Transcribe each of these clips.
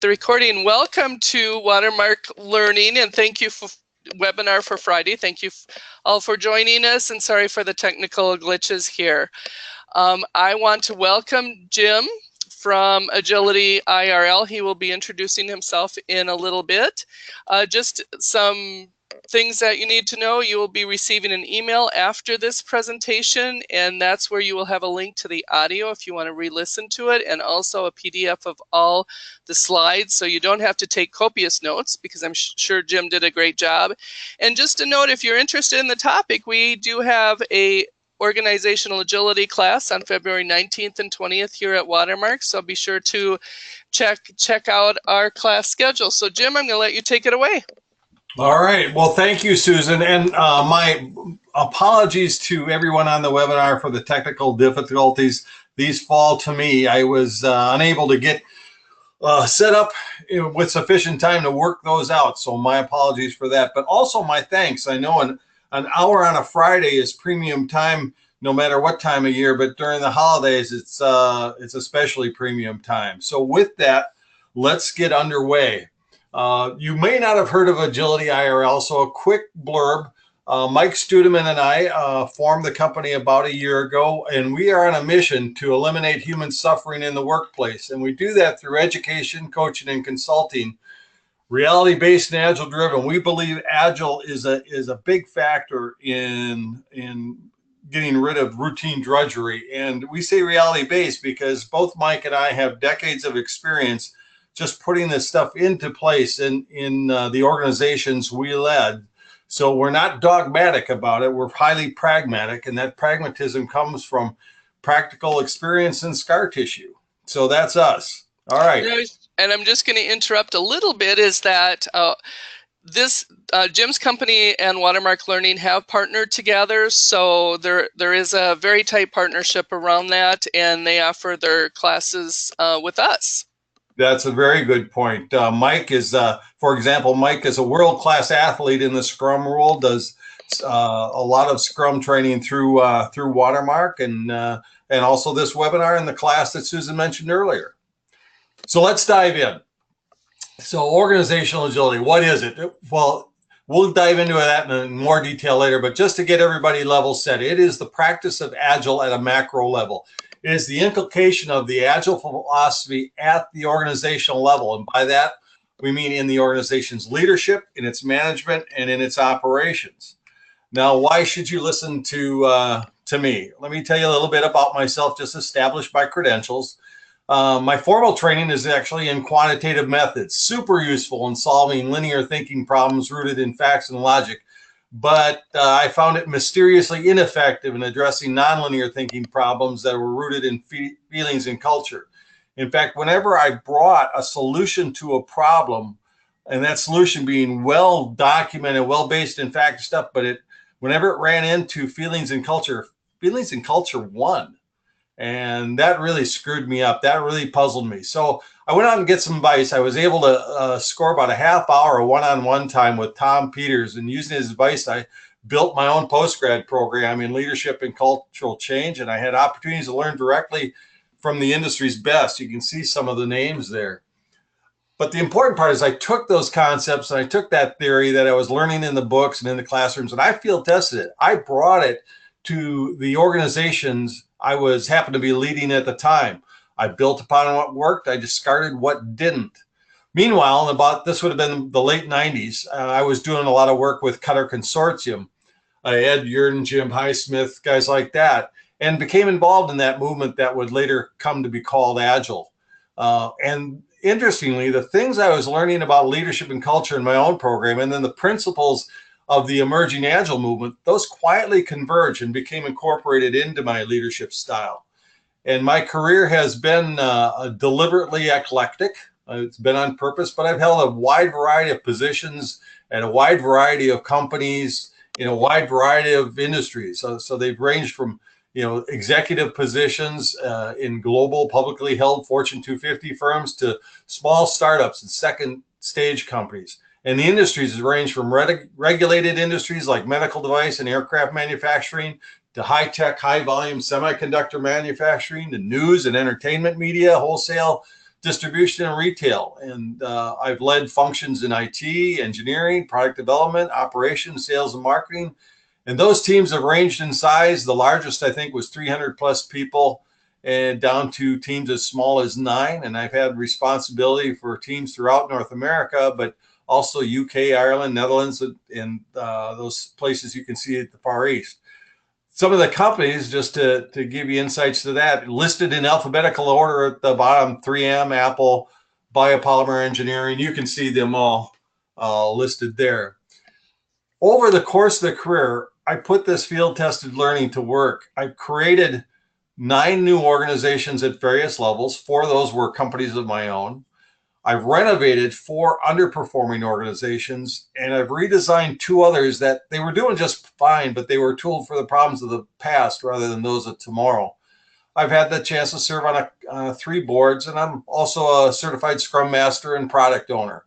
the recording. Welcome to Watermark Learning, and thank you for webinar for Friday. Thank you all for joining us, and sorry for the technical glitches here. I want to welcome Jim from Agility IRL. He will be introducing himself in a little bit. Just some things that you need to know. You will be receiving an email after this presentation, and that's where you will have a link to the audio if you want to re-listen to it, and also a PDF of all the slides, so you don't have to take copious notes, because I'm sure Jim did a great job. And just a note, if you're interested in the topic, we do have a organizational agility class on February 19th and 20th here at Watermark, so be sure to check out our class schedule. So Jim, I'm going to let you take it away. All right. Well, thank you, Susan. And my apologies to everyone on the webinar for the technical difficulties. These fall to me. I was unable to get set up with sufficient time to work those out. So my apologies for that. But also my thanks. I know an hour on a Friday is premium time, no matter what time of year. But during the holidays, it's especially premium time. So with that, let's get underway. You may not have heard of Agility IRL, so a quick blurb. Mike Studeman and I formed the company about a year ago, and we are on a mission to eliminate human suffering in the workplace. And we do that through education, coaching, and consulting, reality-based and agile-driven. We believe agile is a big factor in getting rid of routine drudgery. And we say reality-based because both Mike and I have decades of experience just putting this stuff into place in the organizations we led. So we're not dogmatic about it. We're highly pragmatic, and that pragmatism comes from practical experience and scar tissue. So that's us. All right. And I'm just going to interrupt a little bit, is that Jim's company and Watermark Learning have partnered together, so there is a very tight partnership around that, and they offer their classes with us. That's a very good point. Mike is, for example, Mike is a world-class athlete in the Scrum world, does a lot of Scrum training through Watermark, and also this webinar and the class that Susan mentioned earlier. So let's dive in. So organizational agility, what is it? Well, we'll dive into that in more detail later, but just to get everybody level set, it is the practice of agile at a macro level. It is the inculcation of the agile philosophy at the organizational level. And by that, we mean in the organization's leadership, in its management, and in its operations. Now, why should you listen to me? Let me tell you a little bit about myself, just established by credentials. My formal training is actually in quantitative methods, super useful in solving linear thinking problems rooted in facts and logic. But I found it mysteriously ineffective in addressing nonlinear thinking problems that were rooted in feelings and culture. In fact, whenever I brought a solution to a problem, and that solution being well documented, well based in fact stuff, but whenever it ran into feelings and culture won. And that really screwed me up. That really puzzled me. So I went out and get some advice. I was able to score about a half hour of one-on-one time with Tom Peters, and using his advice, I built my own postgrad program in leadership and cultural change, and I had opportunities to learn directly from the industry's best. You can see some of the names there. But the important part is I took those concepts and I took that theory that I was learning in the books and in the classrooms, and I field tested it. I brought it to the organizations I happened to be leading at the time. I built upon what worked. I discarded what didn't. Meanwhile, this would have been the late 90s, I was doing a lot of work with Cutter Consortium, Ed Yurden, Jim Highsmith, guys like that, and became involved in that movement that would later come to be called Agile. And interestingly, the things I was learning about leadership and culture in my own program, and then the principles of the emerging Agile movement, those quietly converged and became incorporated into my leadership style. And my career has been deliberately eclectic. It's been on purpose, but I've held a wide variety of positions at a wide variety of companies in a wide variety of industries. So they've ranged from executive positions in global publicly held Fortune 250 firms to small startups and second stage companies. And the industries range from regulated industries like medical device and aircraft manufacturing to high-tech, high-volume semiconductor manufacturing to news and entertainment media, wholesale, distribution and retail. And I've led functions in IT, engineering, product development, operations, sales, and marketing. And those teams have ranged in size. The largest, I think, was 300 plus people, and down to teams as small as 9. And I've had responsibility for teams throughout North America, but also UK, Ireland, Netherlands, and those places you can see at the Far East. Some of the companies, just to give you insights to that, listed in alphabetical order at the bottom: 3M, Apple, Biopolymer Engineering. You can see them all listed there. Over the course of the career, I put this field-tested learning to work. I've created 9 new organizations at various levels. 4 of those were companies of my own. I've renovated 4 underperforming organizations, and I've redesigned 2 others that they were doing just fine, but they were a tool for the problems of the past rather than those of tomorrow. I've had the chance to serve on 3 boards, and I'm also a certified Scrum Master and product owner.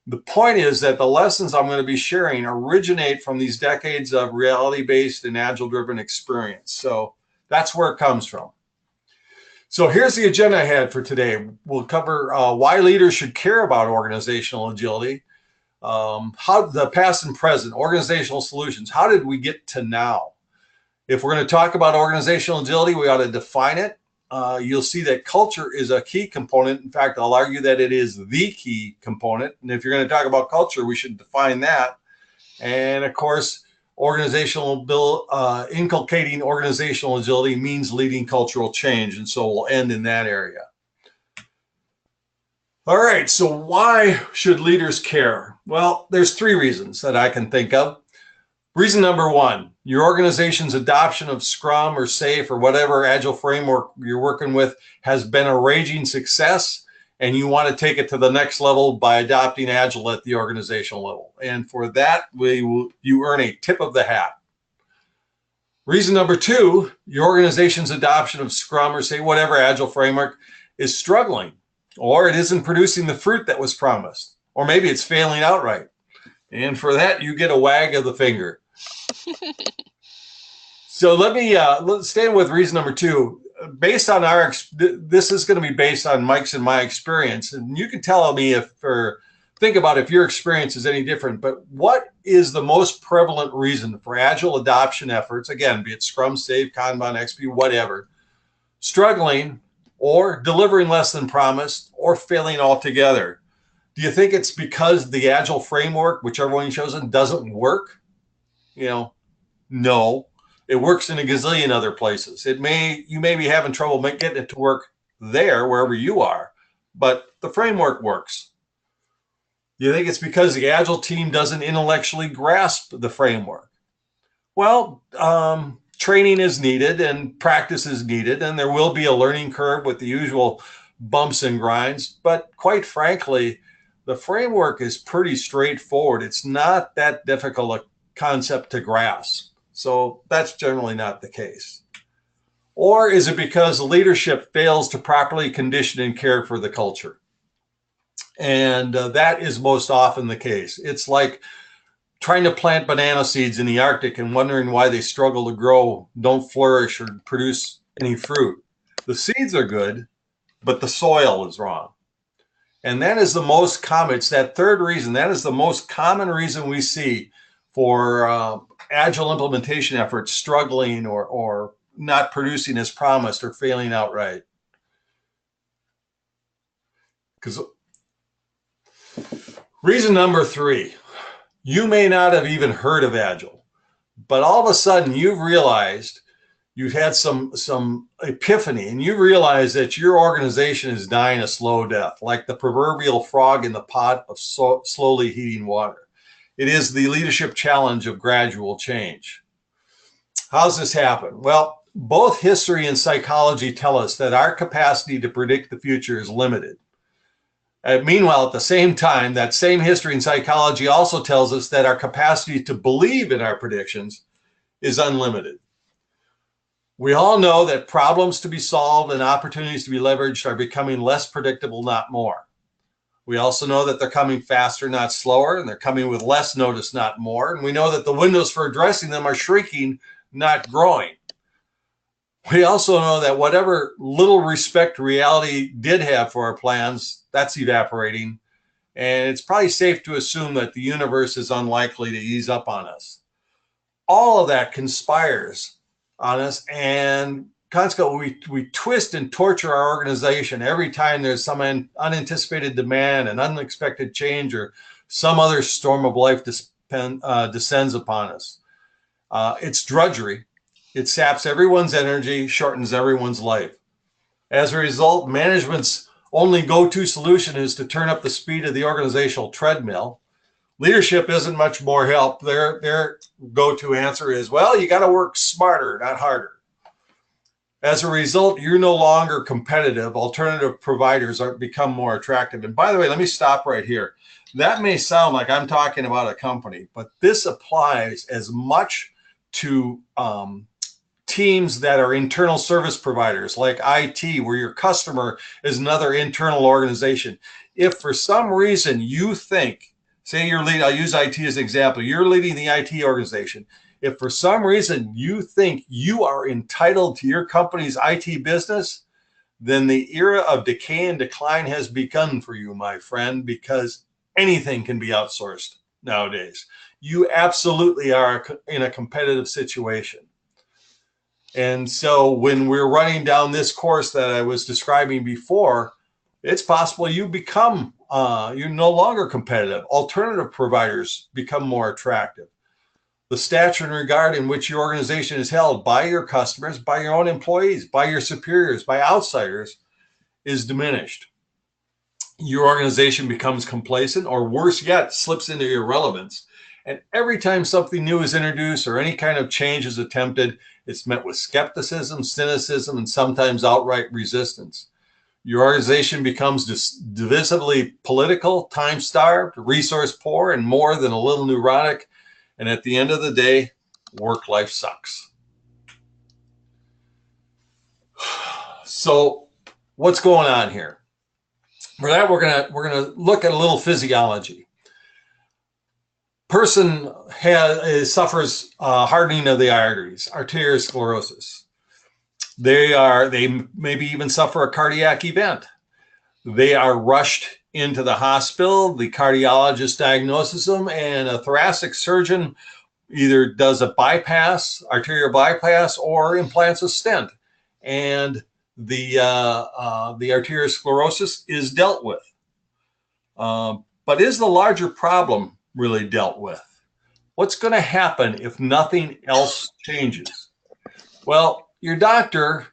The point is that the lessons I'm going to be sharing originate from these decades of reality-based and agile-driven experience. So that's where it comes from. So here's the agenda I had for today. We'll cover why leaders should care about organizational agility, how the past and present, organizational solutions. How did we get to now? If we're going to talk about organizational agility, we ought to define it. You'll see that culture is a key component. In fact, I'll argue that it is the key component. And if you're going to talk about culture, we should define that. And of course, inculcating organizational agility means leading cultural change. And so we'll end in that area. All right, so why should leaders care? Well, there's 3 reasons that I can think of. Reason number 1, your organization's adoption of Scrum or SAFe or whatever agile framework you're working with has been a raging success, and you want to take it to the next level by adopting Agile at the organizational level. And for that, you earn a tip of the hat. Reason number 2, your organization's adoption of Scrum or say whatever Agile framework is struggling, or it isn't producing the fruit that was promised, or maybe it's failing outright. And for that, you get a wag of the finger. So let's stand with reason number 2. Based on this is going to be based on Mike's and my experience, and you can tell me think about if your experience is any different, but what is the most prevalent reason for Agile adoption efforts, again, be it Scrum, SAFe, Kanban, XP, whatever, struggling or delivering less than promised or failing altogether? Do you think it's because the Agile framework, whichever one you've chosen, doesn't work? No. It works in a gazillion other places. You may be having trouble getting it to work there, wherever you are, but the framework works. You think it's because the Agile team doesn't intellectually grasp the framework? Well, training is needed and practice is needed, and there will be a learning curve with the usual bumps and grinds, but quite frankly, the framework is pretty straightforward. It's not that difficult a concept to grasp. So that's generally not the case. Or is it because leadership fails to properly condition and care for the culture? And that is most often the case. It's like trying to plant banana seeds in the Arctic and wondering why they struggle to grow, don't flourish, or produce any fruit. The seeds are good, but the soil is wrong. And that is the most common, it's that 3rd reason, that is the most common reason we see for Agile implementation efforts struggling or not producing as promised or failing outright. Because reason number 3, you may not have even heard of Agile, but all of a sudden you've realized you've had some epiphany, and you realize that your organization is dying a slow death, like the proverbial frog in the pot of slowly heating water. It is the leadership challenge of gradual change. How's this happen? Well, both history and psychology tell us that our capacity to predict the future is limited. Meanwhile, at the same time, that same history and psychology also tells us that our capacity to believe in our predictions is unlimited. We all know that problems to be solved and opportunities to be leveraged are becoming less predictable, not more. We also know that they're coming faster, not slower, and they're coming with less notice, not more. And we know that the windows for addressing them are shrinking, not growing. We also know that whatever little respect reality did have for our plans, that's evaporating. And it's probably safe to assume that the universe is unlikely to ease up on us. All of that conspires on us, and consequently, we twist and torture our organization every time there's some unanticipated demand, an unexpected change, or some other storm of life descends upon us. It's drudgery. It saps everyone's energy, shortens everyone's life. As a result, management's only go-to solution is to turn up the speed of the organizational treadmill. Leadership isn't much more help. Their go-to answer is, well, you got to work smarter, not harder. As a result, you're no longer competitive. Alternative providers become more attractive. And by the way, let me stop right here. That may sound like I'm talking about a company, but this applies as much to teams that are internal service providers like IT, where your customer is another internal organization. If for some reason you think, say you're leading, I'll use IT as an example, you're leading the IT organization. If for some reason you think you are entitled to your company's IT business, then the era of decay and decline has begun for you, my friend, because anything can be outsourced nowadays. You absolutely are in a competitive situation. And so when we're running down this course that I was describing before, it's possible you become, you're no longer competitive. Alternative providers become more attractive. The stature and regard in which your organization is held by your customers, by your own employees, by your superiors, by outsiders is diminished. Your organization becomes complacent, or worse yet, slips into irrelevance. And every time something new is introduced or any kind of change is attempted, it's met with skepticism, cynicism, and sometimes outright resistance. Your organization becomes divisively political, time-starved, resource-poor, and more than a little neurotic. And at the end of the day, work life sucks. So what's going on here? For that, we're gonna look at a little physiology. Person suffers hardening of the arteries, arteriosclerosis. They maybe even suffer a cardiac event. They are rushed into the hospital. The cardiologist diagnoses them, and a thoracic surgeon either does a bypass, arterial bypass, or implants a stent, and the arteriosclerosis is dealt with. But is the larger problem really dealt with? What's going to happen if nothing else changes? Well, your doctor,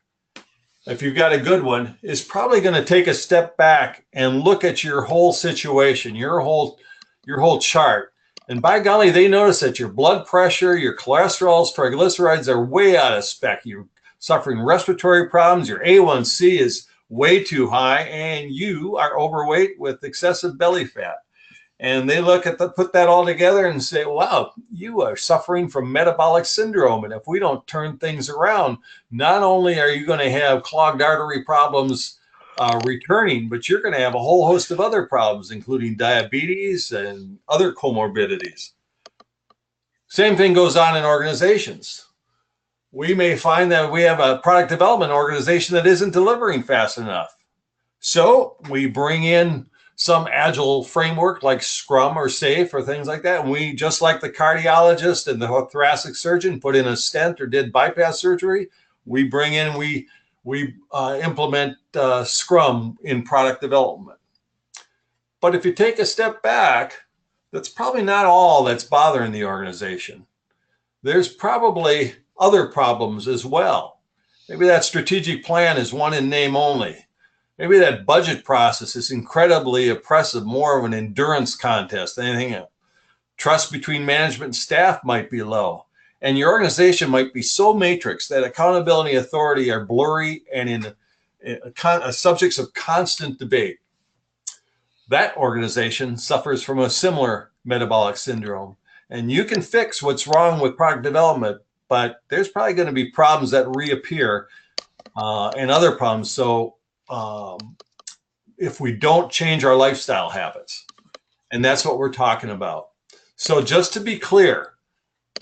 if you've got a good one, is probably going to take a step back and look at your whole situation, your whole chart. And by golly, they notice that your blood pressure, your cholesterol, triglycerides are way out of spec. You're suffering respiratory problems. Your A1C is way too high, and you are overweight with excessive belly fat. And they look at put that all together and say, wow, you are suffering from metabolic syndrome. And if we don't turn things around, not only are you going to have clogged artery problems returning, but you're going to have a whole host of other problems, including diabetes and other comorbidities. Same thing goes on in organizations. We may find that we have a product development organization that isn't delivering fast enough. So we bring in some agile framework like Scrum or SAFe or things like that. And we, just like the cardiologist and the thoracic surgeon, put in a stent or did bypass surgery, we bring in, we implement Scrum in product development. But if you take a step back, that's probably not all that's bothering the organization. There's probably other problems as well. Maybe that strategic plan is one in name only. Maybe that budget process is incredibly oppressive, more of an endurance contest than anything else. Trust between management and staff might be low. And your organization might be so matrix that accountability and authority are blurry and in subjects of constant debate. That organization suffers from a similar metabolic syndrome. And you can fix what's wrong with product development, but there's probably going to be problems that reappear and other problems. So if we don't change our lifestyle habits, and that's what we're talking about. So just to be clear,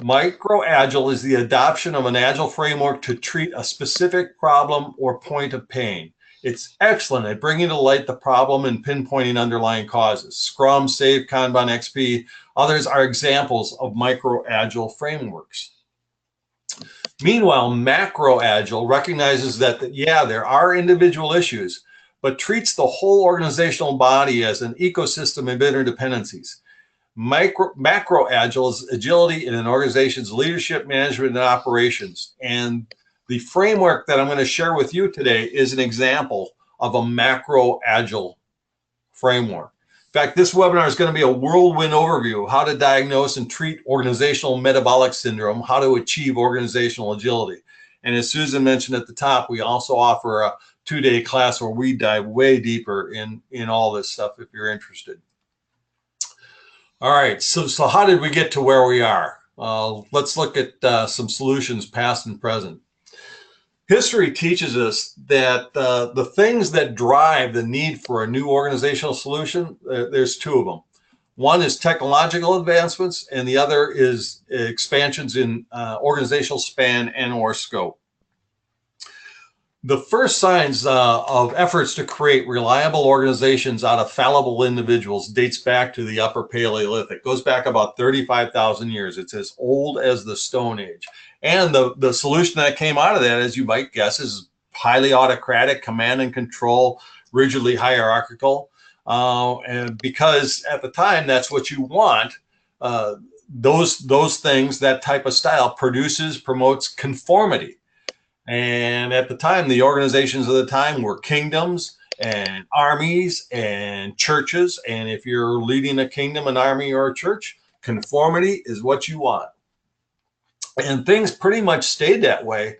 Micro-agile is the adoption of an agile framework to treat a specific problem or point of pain. It's excellent at bringing to light the problem and pinpointing underlying causes. Scrum, SAFe, Kanban, XP, others are examples of micro-agile frameworks. Meanwhile, macro-agile recognizes that, yeah, there are individual issues, but treats the whole organizational body as an ecosystem of interdependencies. Macro-agile is agility in an organization's leadership, management, and operations. And the framework that I'm going to share with you today is an example of a macro-agile framework. In fact, this webinar is going to be a whirlwind overview of how to diagnose and treat organizational metabolic syndrome, how to achieve organizational agility. And as Susan mentioned at the top, we also offer a 2-day class where we dive way deeper in all this stuff if you're interested. All right, so how did we get to where we are? Let's look at some solutions past and present. History teaches us that the things that drive the need for a new organizational solution, there's two of them. One is technological advancements, and the other is expansions in organizational span and or scope. The first signs of efforts to create reliable organizations out of fallible individuals dates back to the Upper Paleolithic. It goes back about 35,000 years. It's as old as the Stone Age. And the solution that came out of that, as you might guess, is highly autocratic, command and control, rigidly hierarchical. And because at the time, that's what you want. Those things, that type of style promotes conformity. And at the time, the organizations of the time were kingdoms and armies and churches. And if you're leading a kingdom, an army, or a church, conformity is what you want. And things pretty much stayed that way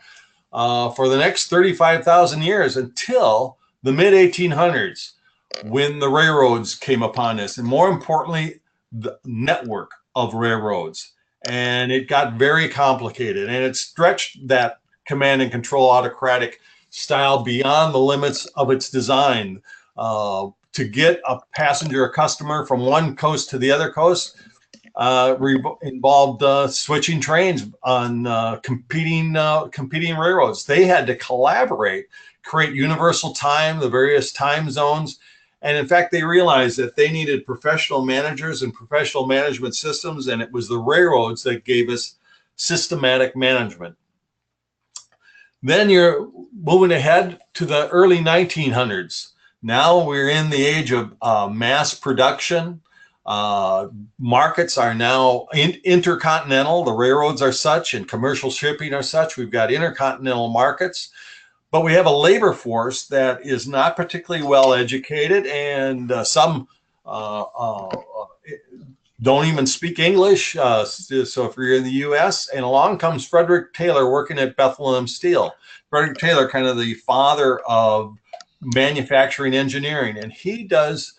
for the next 35,000 years until the mid-1800s, when the railroads came upon us, and more importantly, the network of railroads. And it got very complicated, and it stretched that command and control autocratic style beyond the limits of its design. To get a passenger, a customer from one coast to the other coast involved switching trains on competing railroads. They had to collaborate, create universal time, the various time zones. And in fact, they realized that they needed professional managers and professional management systems, and it was the railroads that gave us systematic management. Then you're moving ahead to the early 1900s. Now we're in the age of mass production. Markets are now intercontinental. The railroads are such, and commercial shipping are such. We've got intercontinental markets, but we have a labor force that is not particularly well educated, and some don't even speak English. So if you're in the US, and along comes Frederick Taylor working at Bethlehem Steel. Frederick Taylor, kind of the father of manufacturing engineering, and he does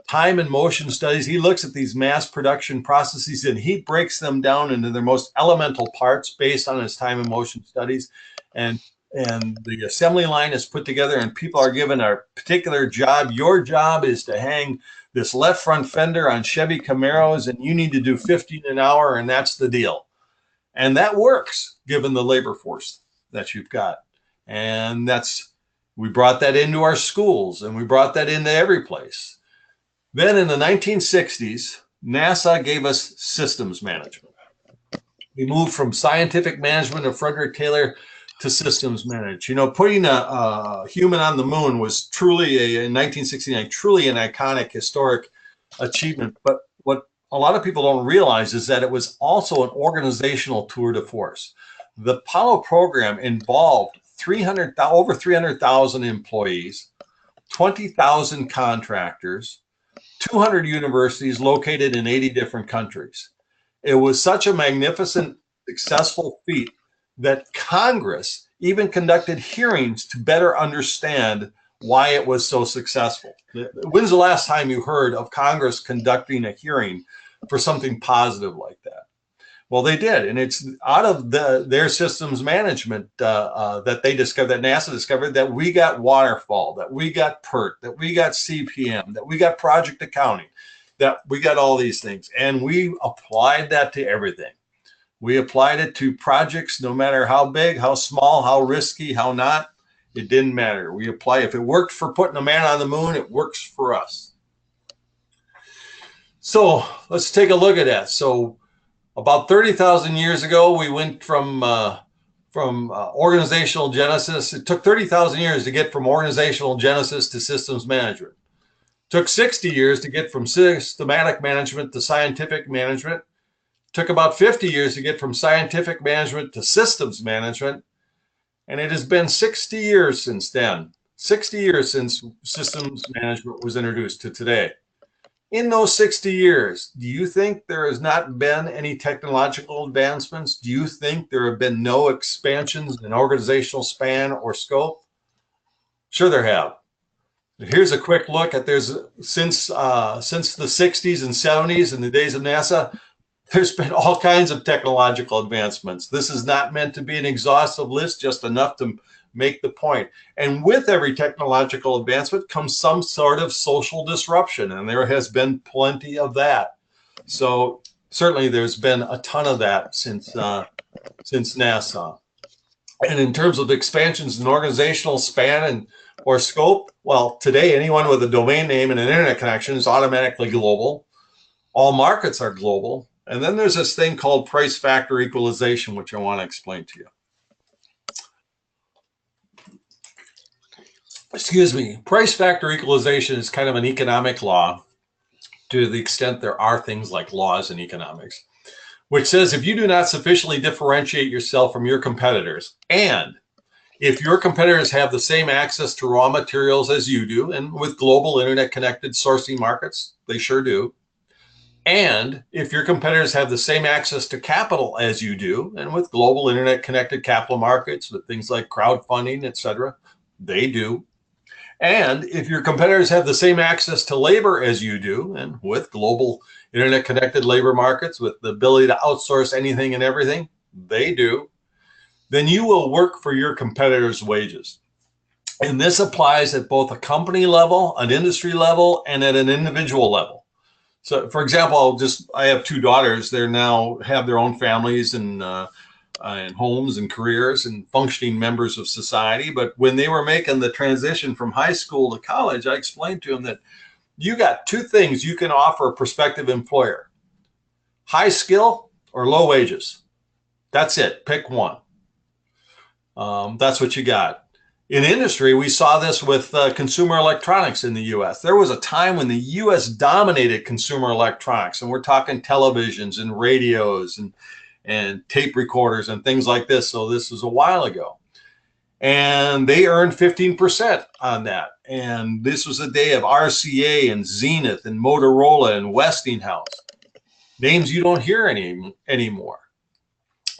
time and motion studies. He looks at these mass production processes and he breaks them down into their most elemental parts based on his time and motion studies. And the assembly line is put together and people are given a particular job. Your job is to hang this left front fender on Chevy Camaros, and you need to do 15 an hour, and that's the deal. And that works given the labor force that you've got. And we brought that into our schools, and we brought that into every place. Then in the 1960s, NASA gave us systems management. We moved from scientific management of Frederick Taylor to systems management. You know, putting a human on the moon was truly, in 1969, truly an iconic historic achievement. But what a lot of people don't realize is that it was also an organizational tour de force. The Apollo program involved over 300,000 employees, 20,000 contractors, 200 universities located in 80 different countries. It was such a magnificent, successful feat that Congress even conducted hearings to better understand why it was so successful. When's the last time you heard of Congress conducting a hearing for something positive like that? Well, they did, and it's out of their systems management that they discovered, that NASA discovered, that we got waterfall, that we got PERT, that we got CPM, that we got project accounting, that we got all these things, and we applied that to everything. We applied it to projects, no matter how big, how small, how risky, how not. It didn't matter. We apply. If it worked for putting a man on the moon, it works for us. So let's take a look at that. So about 30,000 years ago, we went from organizational genesis. It took 30,000 years to get from organizational genesis to systems management. It took 60 years to get from systematic management to scientific management. It took about 50 years to get from scientific management to systems management. And it has been 60 years since then. 60 years since systems management was introduced to today. In those 60 years, do you think there has not been any technological advancements? Do you think there have been no expansions in organizational span or scope? Sure there have. Here's a quick look at since the 60s and 70s in the days of NASA, there's been all kinds of technological advancements. This is not meant to be an exhaustive list, just enough to make the point. And with every technological advancement comes some sort of social disruption, and there has been plenty of that. So certainly there's been a ton of that since NASA. And in terms of expansions in organizational span or scope, well, today anyone with a domain name and an internet connection is automatically global. All markets are global. And then there's this thing called price factor equalization, which I want to explain to you. Excuse me. Price factor equalization is kind of an economic law, to the extent there are things like laws in economics, which says if you do not sufficiently differentiate yourself from your competitors, and if your competitors have the same access to raw materials as you do, and with global internet connected sourcing markets, they sure do, and if your competitors have the same access to capital as you do, and with global internet connected capital markets, with things like crowdfunding, etc., they do. And if your competitors have the same access to labor as you do, and with global internet connected labor markets, with the ability to outsource anything and everything, they do, then you will work for your competitors' wages. And this applies at both a company level, an industry level, and at an individual level. So, for example, I have two daughters. They now have their own families and homes and careers and functioning members of society. But when they were making the transition from high school to college, I explained to them that you got two things you can offer a prospective employer: high skill or low wages. That's it. Pick one. That's what you got. In industry, we saw this with consumer electronics in the U.S. There was a time when the U.S. dominated consumer electronics, and we're talking televisions and radios and tape recorders and things like this. So this was a while ago. And they earned 15% on that. And this was a day of RCA and Zenith and Motorola and Westinghouse, names you don't hear anymore.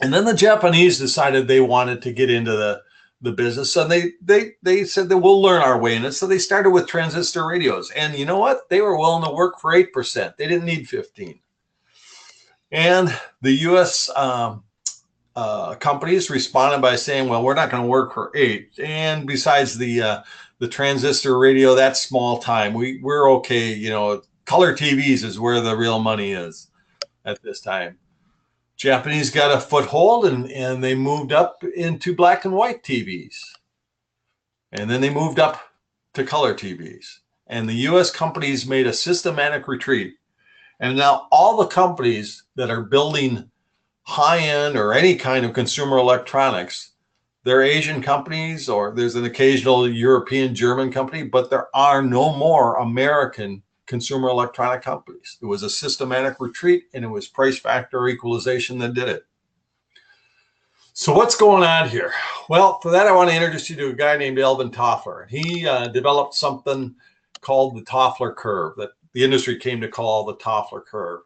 And then the Japanese decided they wanted to get into the business. So they said that we'll learn our way in it. So they started with transistor radios. And you know what? They were willing to work for 8%. They didn't need 15. And the U.S. Companies responded by saying, well, we're not going to work for 8. And besides the transistor radio, that's small time. We're okay. You know, color TVs is where the real money is at this time. Japanese got a foothold and they moved up into black and white TVs. And then they moved up to color TVs. And the U.S. companies made a systematic retreat. And now all the companies that are building high-end or any kind of consumer electronics, they're Asian companies, or there's an occasional European, German company, but there are no more American consumer electronic companies. It was a systematic retreat, and it was price factor equalization that did it. So what's going on here? Well, for that, I want to introduce you to a guy named Alvin Toffler. He developed something called the Toffler curve that the industry came to call the Toffler curve.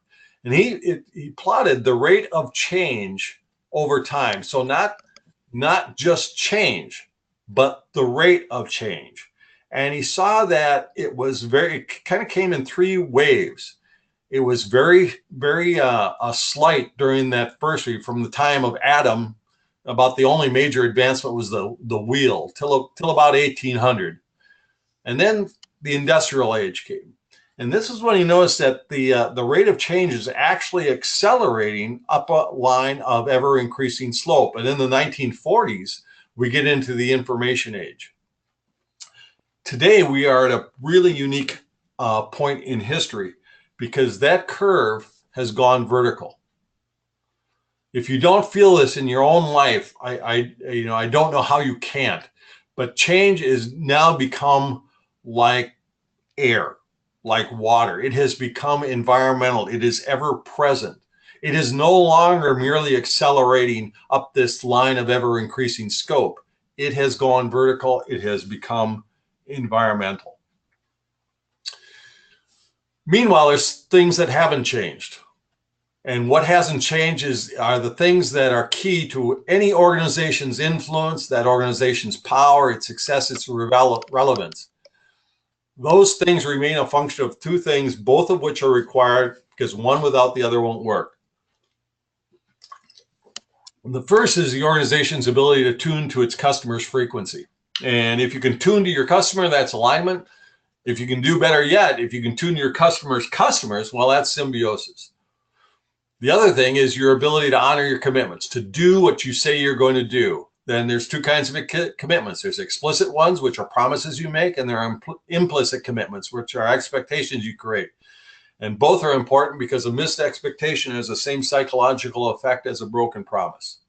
And he plotted the rate of change over time. So not just change, but the rate of change. And he saw that it was kind of came in 3 waves. It was very, very slight during that first wave, from the time of Adam. About the only major advancement was the wheel till about 1800. And then the industrial age came. And this is when he noticed that the rate of change is actually accelerating up a line of ever increasing slope. And in the 1940s, we get into the information age. Today, we are at a really unique point in history because that curve has gone vertical. If you don't feel this in your own life, I don't know how you can't, but change is now become like air, like water. It has become environmental. It is ever present. It is no longer merely accelerating up this line of ever increasing scope. It has gone vertical. It has become environmental. Meanwhile, there's things that haven't changed. And what hasn't changed are the things that are key to any organization's influence, that organization's power, its success, its relevance. Those things remain a function of two things, both of which are required because one without the other won't work. The first is the organization's ability to tune to its customer's frequency. And if you can tune to your customer, that's alignment. If you can do better yet, if you can tune to your customer's customers, well, that's symbiosis. The other thing is your ability to honor your commitments, to do what you say you're going to do. Then there's two kinds of commitments. There's explicit ones, which are promises you make, and there are implicit commitments, which are expectations you create. And both are important because a missed expectation has the same psychological effect as a broken promise.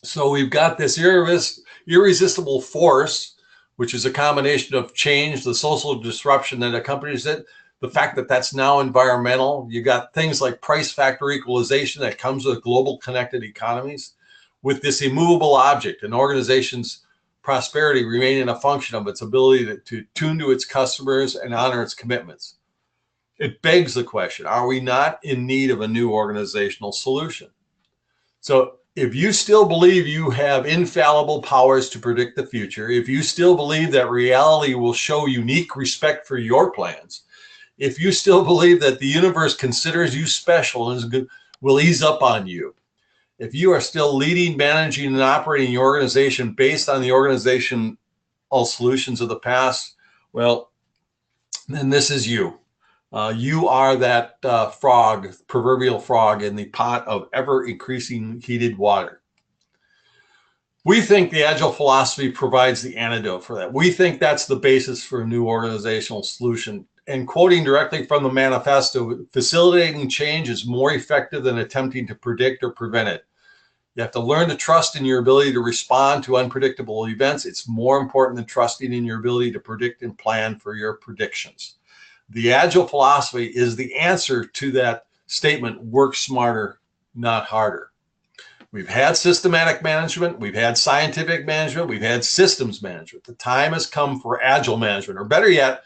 So we've got this irresistible force, which is a combination of change, the social disruption that accompanies it, the fact that that's now environmental. You got things like price factor equalization that comes with global connected economies. With this immovable object, an organization's prosperity remaining a function of its ability to tune to its customers and honor its commitments. It begs the question, are we not in need of a new organizational solution? So if you still believe you have infallible powers to predict the future, if you still believe that reality will show unique respect for your plans, if you still believe that the universe considers you special and will ease up on you, if you are still leading, managing, and operating your organization based on the organizational solutions of the past, well, then this is you. You are that proverbial frog in the pot of ever-increasing heated water. We think the Agile philosophy provides the antidote for that. We think that's the basis for a new organizational solution. And quoting directly from the manifesto, facilitating change is more effective than attempting to predict or prevent it. You have to learn to trust in your ability to respond to unpredictable events. It's more important than trusting in your ability to predict and plan for your predictions. The Agile philosophy is the answer to that statement, work smarter, not harder. We've had systematic management, we've had scientific management, we've had systems management. The time has come for Agile management, or better yet,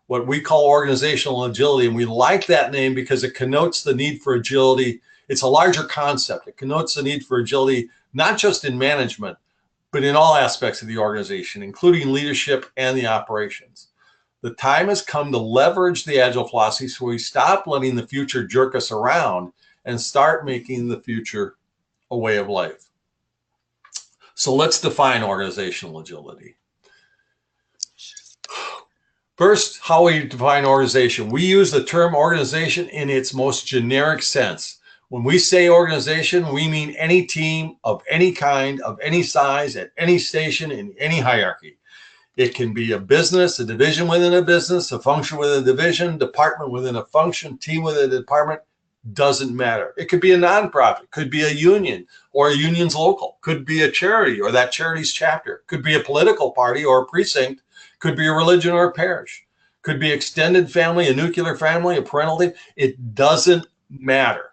what we call organizational agility. And we like that name because it connotes the need for agility. It's a larger concept. It connotes the need for agility, not just in management, but in all aspects of the organization, including leadership and the operations. The time has come to leverage the Agile philosophy so we stop letting the future jerk us around and start making the future a way of life. So let's define organizational agility. First, how we define organization. We use the term organization in its most generic sense. When we say organization, we mean any team of any kind, of any size, at any station, in any hierarchy. It can be a business, a division within a business, a function within a division, department within a function, team within a department, doesn't matter. It could be a nonprofit, could be a union or a union's local, could be a charity or that charity's chapter, could be a political party or a precinct, could be a religion or a parish, could be extended family, a nuclear family, a parental. It doesn't matter.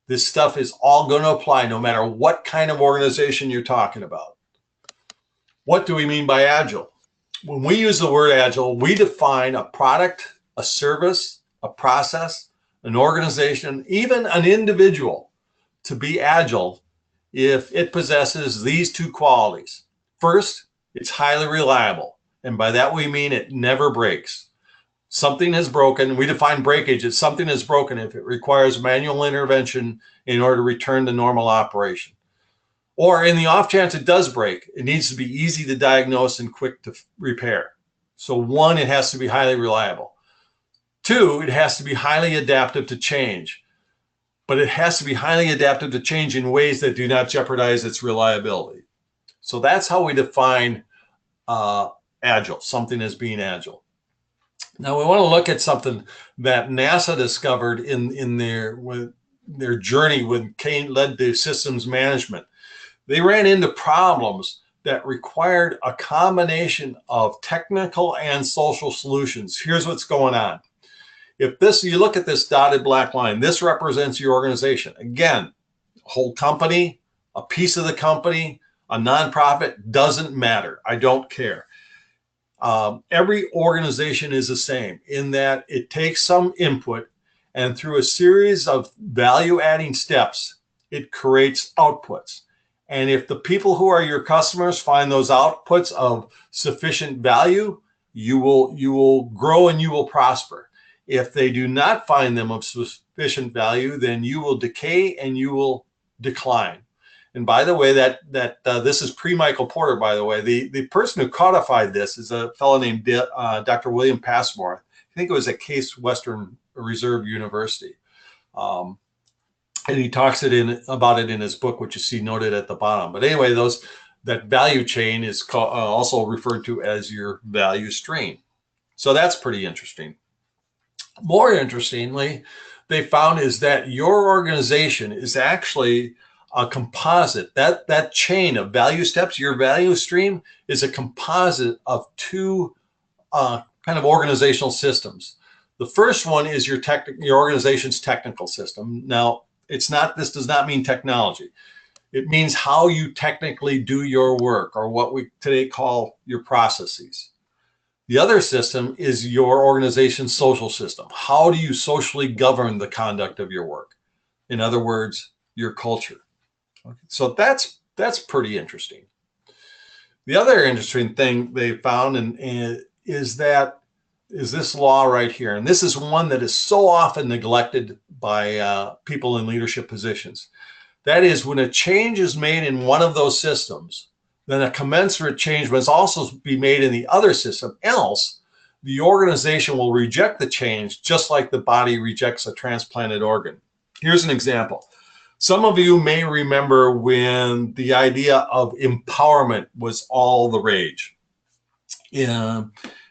This stuff is all going to apply no matter what kind of organization you're talking about. What do we mean by Agile? When we use the word Agile, we define a product, a service, a process, an organization, even an individual to be Agile if it possesses these two qualities. First, it's highly reliable. And by that we mean it never breaks. Something has broken. We define breakage as something is broken if it requires manual intervention in order to return to normal operation. Or in the off chance it does break, it needs to be easy to diagnose and quick to repair. So one, it has to be highly reliable. Two, it has to be highly adaptive to change, but it has to be highly adaptive to change in ways that do not jeopardize its reliability. So that's how we define agile, something as being agile. Now we want to look at something that NASA discovered in their journey when Kane led to systems management. They ran into problems that required a combination of technical and social solutions. Here's what's going on. If this, you look at this dotted black line, this represents your organization. Again, whole company, a piece of the company, a nonprofit, doesn't matter. I don't care. Every organization is the same in that it takes some input, and through a series of value-adding steps, it creates outputs. And if the people who are your customers find those outputs of sufficient value, you will grow and you will prosper. If they do not find them of sufficient value, then you will decay and you will decline. And by the way, this is pre-Michael Porter, by the way. The person who codified this is a fellow named Dr. William Passmore. I think it was at Case Western Reserve University. And he talks about it in his book, which you see noted at the bottom. But anyway, that value chain is also referred to as your value stream. So that's pretty interesting. More interestingly, they found is that your organization is actually a composite. That chain of value steps, your value stream, is a composite of two kind of organizational systems. The first one is your organization's technical system. Now, this does not mean technology. It means how you technically do your work, or what we today call your processes. The other system is your organization's social system. How do you socially govern the conduct of your work? In other words, your culture. Okay. So that's pretty interesting. The other interesting thing they found is this law right here. And this is one that is so often neglected by people in leadership positions. That is, when a change is made in one of those systems, then a commensurate change must also be made in the other system. Else, the organization will reject the change, just like the body rejects a transplanted organ. Here's an example. Some of you may remember when the idea of empowerment was all the rage.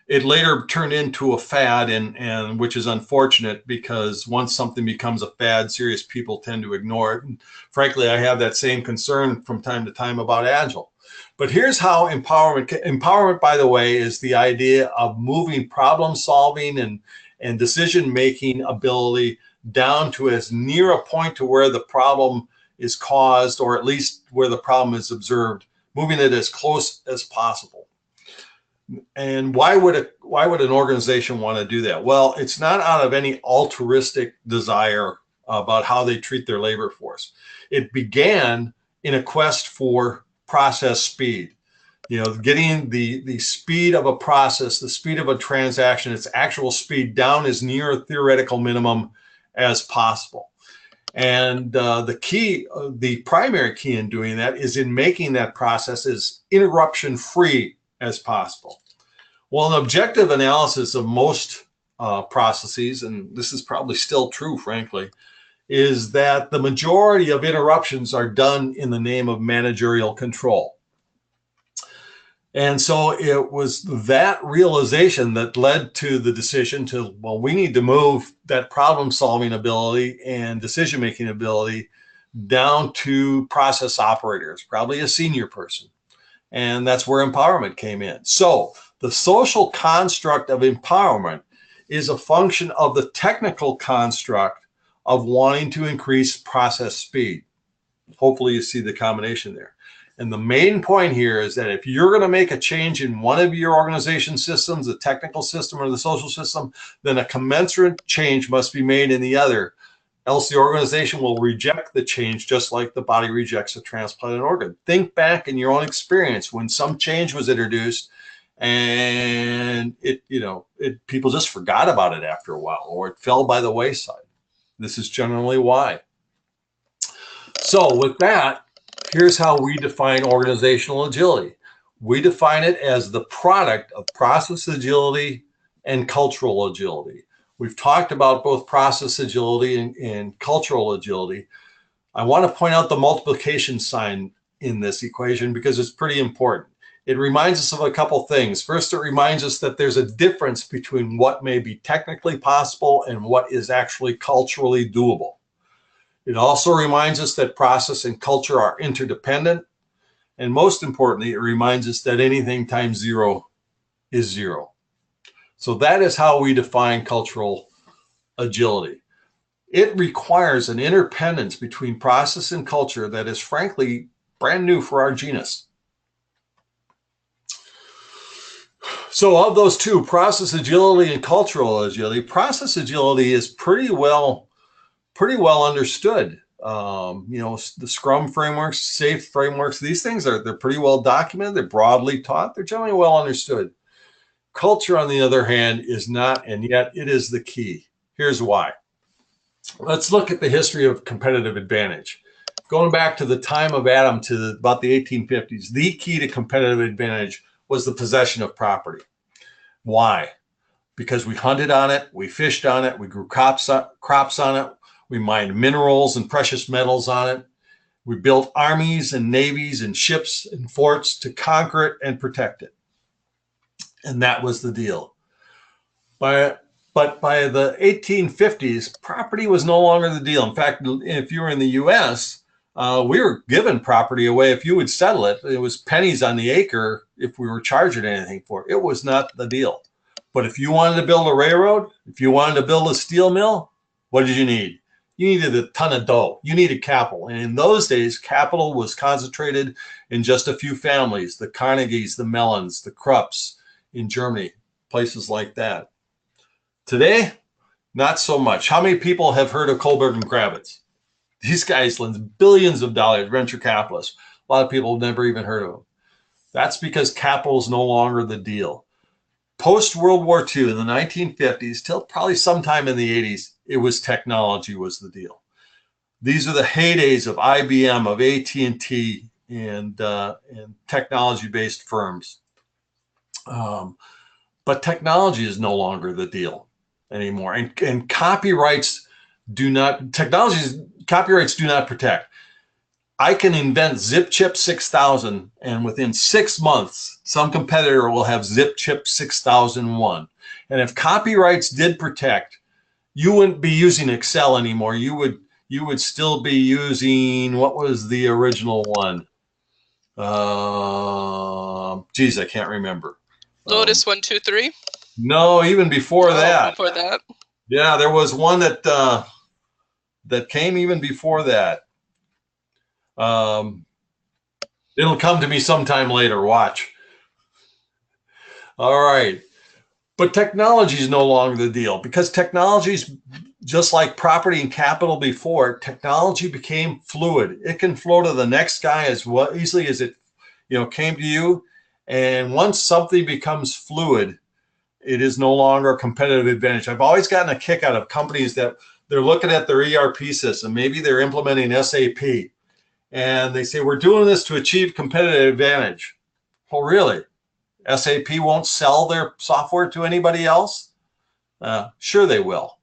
It later turned into a fad, and which is unfortunate, because once something becomes a fad, serious people tend to ignore it. And frankly, I have that same concern from time to time about Agile. But here's how empowerment, by the way, is the idea of moving problem solving and decision-making ability down to as near a point to where the problem is caused, or at least where the problem is observed, moving it as close as possible. And why would an organization want to do that? Well, it's not out of any altruistic desire about how they treat their labor force. It began in a quest for process speed. You know, getting the speed of a process, the speed of a transaction, its actual speed down as near a theoretical minimum as possible. And the primary key in doing that is in making that process as interruption-free as possible. Well, an objective analysis of most processes, and this is probably still true, frankly, is that the majority of interruptions are done in the name of managerial control. And so it was that realization that led to the decision to, well, we need to move that problem-solving ability and decision-making ability down to process operators, probably a senior person. And that's where empowerment came in. So the social construct of empowerment is a function of the technical construct of wanting to increase process speed. Hopefully you see the combination there. And the main point here is that if you're going to make a change in one of your organization systems, the technical system or the social system, then a commensurate change must be made in the other. Else the organization will reject the change, just like the body rejects a transplanted organ. Think back in your own experience when some change was introduced and people just forgot about it after a while, or it fell by the wayside. This is generally why. So with that, here's how we define organizational agility. We define it as the product of process agility and cultural agility. We've talked about both process agility and cultural agility. I want to point out the multiplication sign in this equation because it's pretty important. It reminds us of a couple things. First, it reminds us that there's a difference between what may be technically possible and what is actually culturally doable. It also reminds us that process and culture are interdependent. And most importantly, it reminds us that anything times zero is zero. So that is how we define cultural agility. It requires an interdependence between process and culture that is frankly brand new for our genus. So of those two, process agility and cultural agility, process agility is pretty well understood. You know, the Scrum frameworks, SAFe frameworks, these things they're pretty well documented. They're broadly taught. They're generally well understood. Culture, on the other hand, is not, and yet it is the key. Here's why. Let's look at the history of competitive advantage. Going back to the time of Adam to about the 1850s, the key to competitive advantage was the possession of property. Why? Because we hunted on it, we fished on it, we grew crops on it, we mined minerals and precious metals on it. We built armies and navies and ships and forts to conquer it and protect it. And that was the deal. But by the 1850s, property was no longer the deal. In fact, if you were in the US, we were given property away. If you would settle it, it was pennies on the acre if we were charging anything for it. It was not the deal. But if you wanted to build a railroad, if you wanted to build a steel mill, what did you need? You needed a ton of dough. You needed capital. And in those days, capital was concentrated in just a few families, the Carnegies, the Mellons, the Krupps in Germany, places like that. Today, not so much. How many people have heard of Kohlberg and Kravitz? These guys lend billions of dollars, venture capitalists. A lot of people have never even heard of them. That's because capital is no longer the deal. Post-World War II in the 1950s, till probably sometime in the 80s, it was technology was the deal. These are the heydays of IBM, of AT&T, and technology-based firms. But technology is no longer the deal anymore. And copyrights do not protect. I can invent Zip Chip 6000, and within 6 months, some competitor will have Zip Chip 6001. And if copyrights did protect, you wouldn't be using Excel anymore. You would still be using, what was the original one? Geez, I can't remember. Lotus 123. No, even before that. Before that. Yeah, there was one that that came even before that. It'll come to me sometime later. Watch. All right. But technology is no longer the deal because technology's just like property and capital before. Technology became fluid. It can flow to the next guy as easily as it, came to you. And once something becomes fluid, it is no longer a competitive advantage. I've always gotten a kick out of companies that they're looking at their ERP system. Maybe they're implementing SAP. And they say, we're doing this to achieve competitive advantage. Well, really? SAP won't sell their software to anybody else? Sure they will.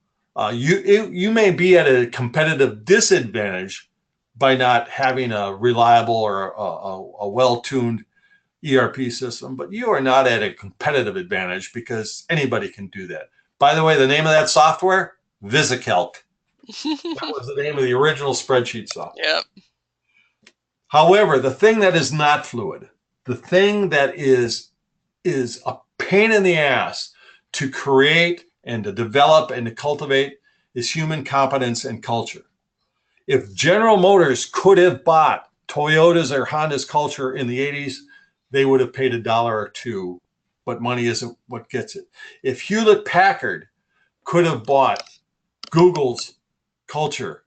You may be at a competitive disadvantage by not having a reliable or a well-tuned ERP system, but you are not at a competitive advantage because anybody can do that. By the way, the name of that software, VisiCalc. That was the name of the original spreadsheet software. Yep. However, the thing that is not fluid, the thing that is a pain in the ass to create and to develop and to cultivate is human competence and culture. If General Motors could have bought Toyota's or Honda's culture in the 80s, they would have paid $1 or $2, but money isn't what gets it. If Hewlett Packard could have bought Google's culture,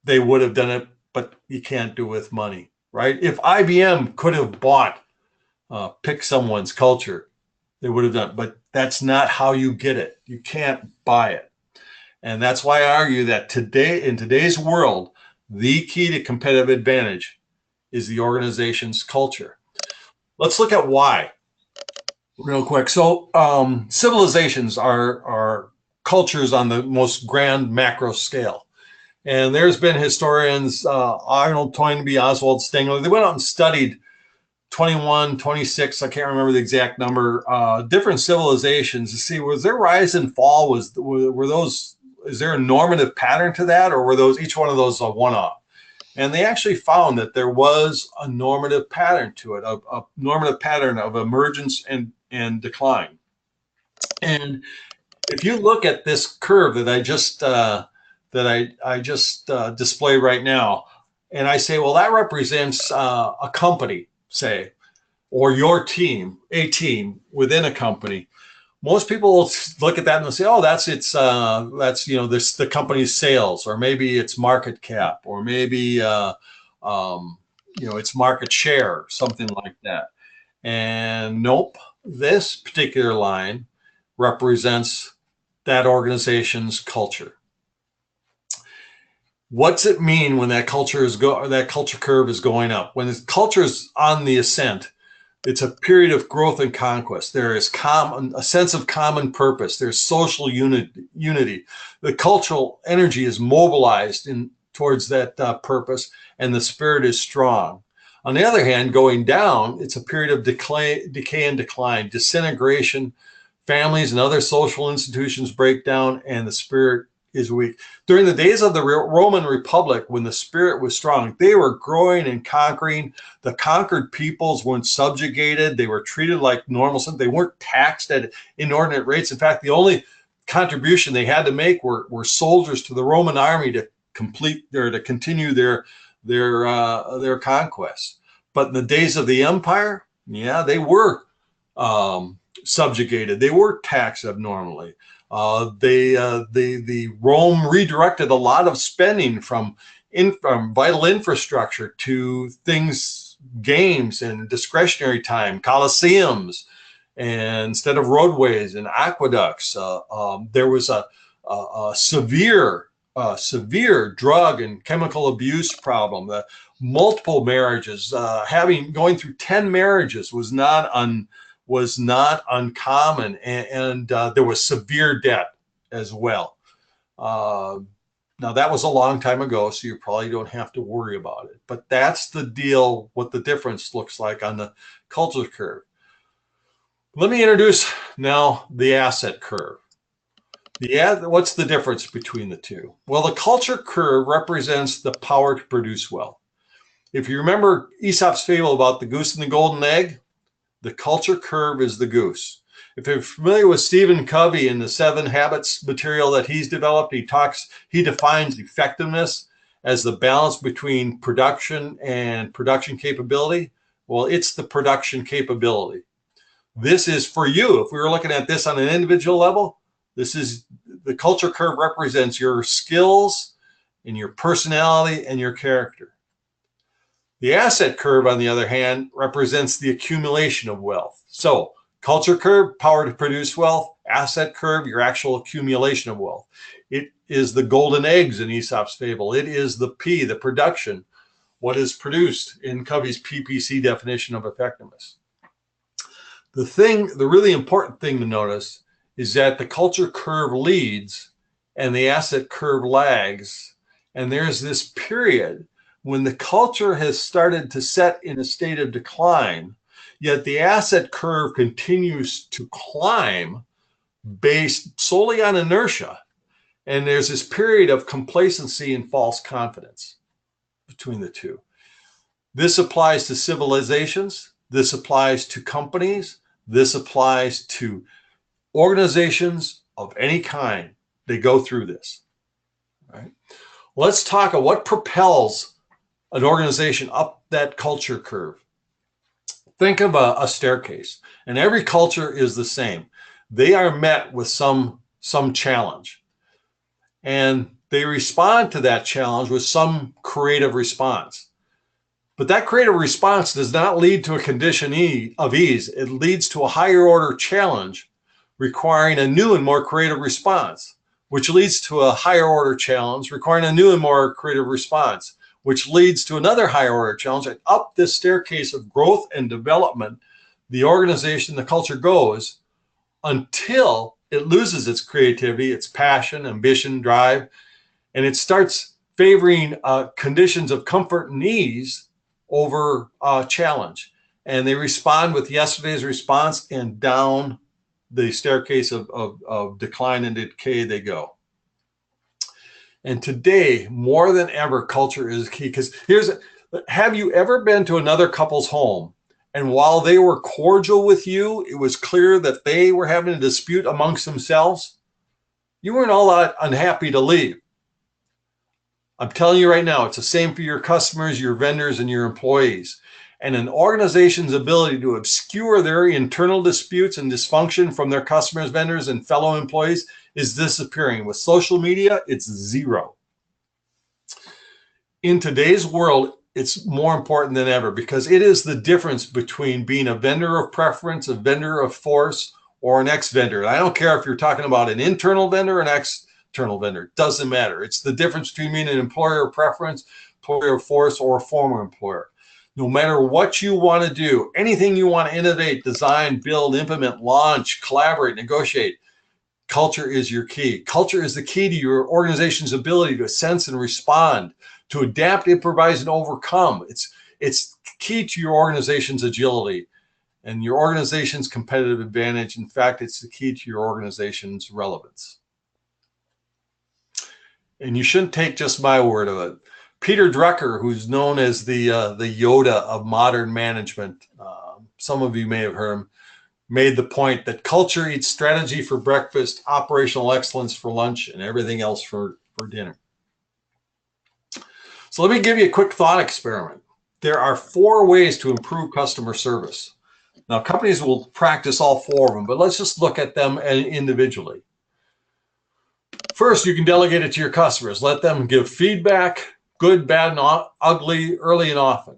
they would have done it, but you can't do it with money, right? If IBM could have bought, pick someone's culture, they would have done it, but that's not how you get it. You can't buy it. And that's why I argue that today, in today's world, the key to competitive advantage is the organization's culture. Let's look at why. real quick. So civilizations are cultures on the most grand macro scale. And there's been historians, Arnold Toynbee, Oswald Spengler, they went out and studied 21, 26, I can't remember the exact number, different civilizations to see, was there rise and fall? Were those, is there a normative pattern to that, or were those, each one of those a one-off? And they actually found that there was a normative pattern to it, a normative pattern of emergence and decline. And if you look at this curve that I just displayed right now, and I say, well, that represents a company, say, or your team, a team within a company. Most people will look at that and they'll say, oh, that's the company's sales, or maybe it's market cap, or maybe it's market share, something like that. And nope, this particular line represents that organization's culture. What's it mean when that culture curve is going up? When the culture is on the ascent, it's a period of growth and conquest. There is a sense of common purpose. There's social unity. The cultural energy is mobilized towards that purpose, and the spirit is strong. On the other hand, going down, it's a period of decay and decline, disintegration. Families and other social institutions break down, and the spirit is weak. During the days of the Roman Republic, when the spirit was strong, they were growing and conquering. The conquered peoples weren't subjugated. They were treated like normal. They weren't taxed at inordinate rates. In fact, the only contribution they had to make were soldiers to the Roman army to continue their conquests. But in the days of the empire, yeah, they were subjugated. They were taxed abnormally. The Rome redirected a lot of spending from vital infrastructure to things, games and discretionary time, coliseums, and instead of roadways and aqueducts. There was a severe drug and chemical abuse problem. Multiple marriages, going through 10 marriages was not uncommon, and there was severe debt as well. Now that was a long time ago, so you probably don't have to worry about it. But that's the deal, what the difference looks like on the culture curve. Let me introduce now the asset curve. What's the difference between the two? Well, the culture curve represents the power to produce wealth. If you remember Aesop's fable about the goose and the golden egg, the culture curve is the goose. If you're familiar with Stephen Covey and the 7 Habits material that he's developed, he defines effectiveness as the balance between production and production capability. Well, it's the production capability. This is for you. If we were looking at this on an individual level, this is the culture curve represents your skills and your personality and your character. The asset curve, on the other hand, represents the accumulation of wealth. So culture curve, power to produce wealth. Asset curve, your actual accumulation of wealth. It is the golden eggs in Aesop's fable. It is the P, the production, what is produced in Covey's PPC definition of effectiveness. The really important thing to notice is that the culture curve leads and the asset curve lags. And there's this period when the culture has started to set in a state of decline, yet the asset curve continues to climb based solely on inertia. And there's this period of complacency and false confidence between the two. This applies to civilizations. This applies to companies. This applies to organizations of any kind. They go through this. All right. Let's talk about what propels an organization up that culture curve. Think of a staircase, and every culture is the same. They are met with some challenge, and they respond to that challenge with some creative response. But that creative response does not lead to a condition of ease. It leads to a higher order challenge requiring a new and more creative response, which leads to a higher order challenge requiring a new and more creative response, which leads to another higher order challenge. And up this staircase of growth and development, the organization, the culture goes until it loses its creativity, its passion, ambition, drive, and it starts favoring conditions of comfort and ease over challenge. And they respond with yesterday's response, and down the staircase of decline and decay they go. And today, more than ever, culture is key. Because have you ever been to another couple's home, and while they were cordial with you, it was clear that they were having a dispute amongst themselves? You weren't all that unhappy to leave. I'm telling you right now, it's the same for your customers, your vendors, and your employees. And an organization's ability to obscure their internal disputes and dysfunction from their customers, vendors, and fellow employees is disappearing. With social media, it's zero. In today's world, it's more important than ever, because it is the difference between being a vendor of preference, a vendor of force, or an ex-vendor. I don't care if you're talking about an internal vendor or an external vendor. It doesn't matter. It's the difference between being an employer of preference, employer of force, or a former employer. No matter what you want to do, anything you want to innovate, design, build, implement, launch, collaborate, negotiate, culture is your key. Culture is the key to your organization's ability to sense and respond, to adapt, improvise, and overcome. It's key to your organization's agility and your organization's competitive advantage. In fact, it's the key to your organization's relevance. And you shouldn't take just my word of it. Peter Drucker, who's known as the Yoda of modern management, some of you may have heard him, made the point that culture eats strategy for breakfast, operational excellence for lunch, and everything else for dinner. So let me give you a quick thought experiment. There are 4 ways to improve customer service. Now, companies will practice all 4 of them, but let's just look at them individually. First, you can delegate it to your customers. Let them give feedback, good, bad, and ugly, early and often.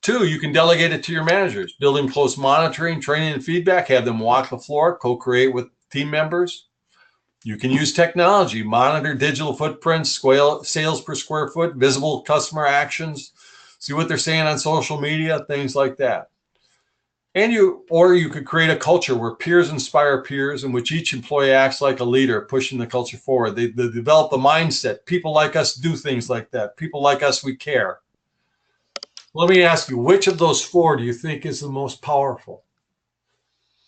2, you can delegate it to your managers. Build in close monitoring, training, and feedback. Have them walk the floor, co-create with team members. You can use technology, monitor digital footprints, sales per square foot, visible customer actions, see what they're saying on social media, things like that. And you could create a culture where peers inspire peers, in which each employee acts like a leader, pushing the culture forward. They develop the mindset. People like us do things like that. People like us, we care. Let me ask you, which of those 4 do you think is the most powerful?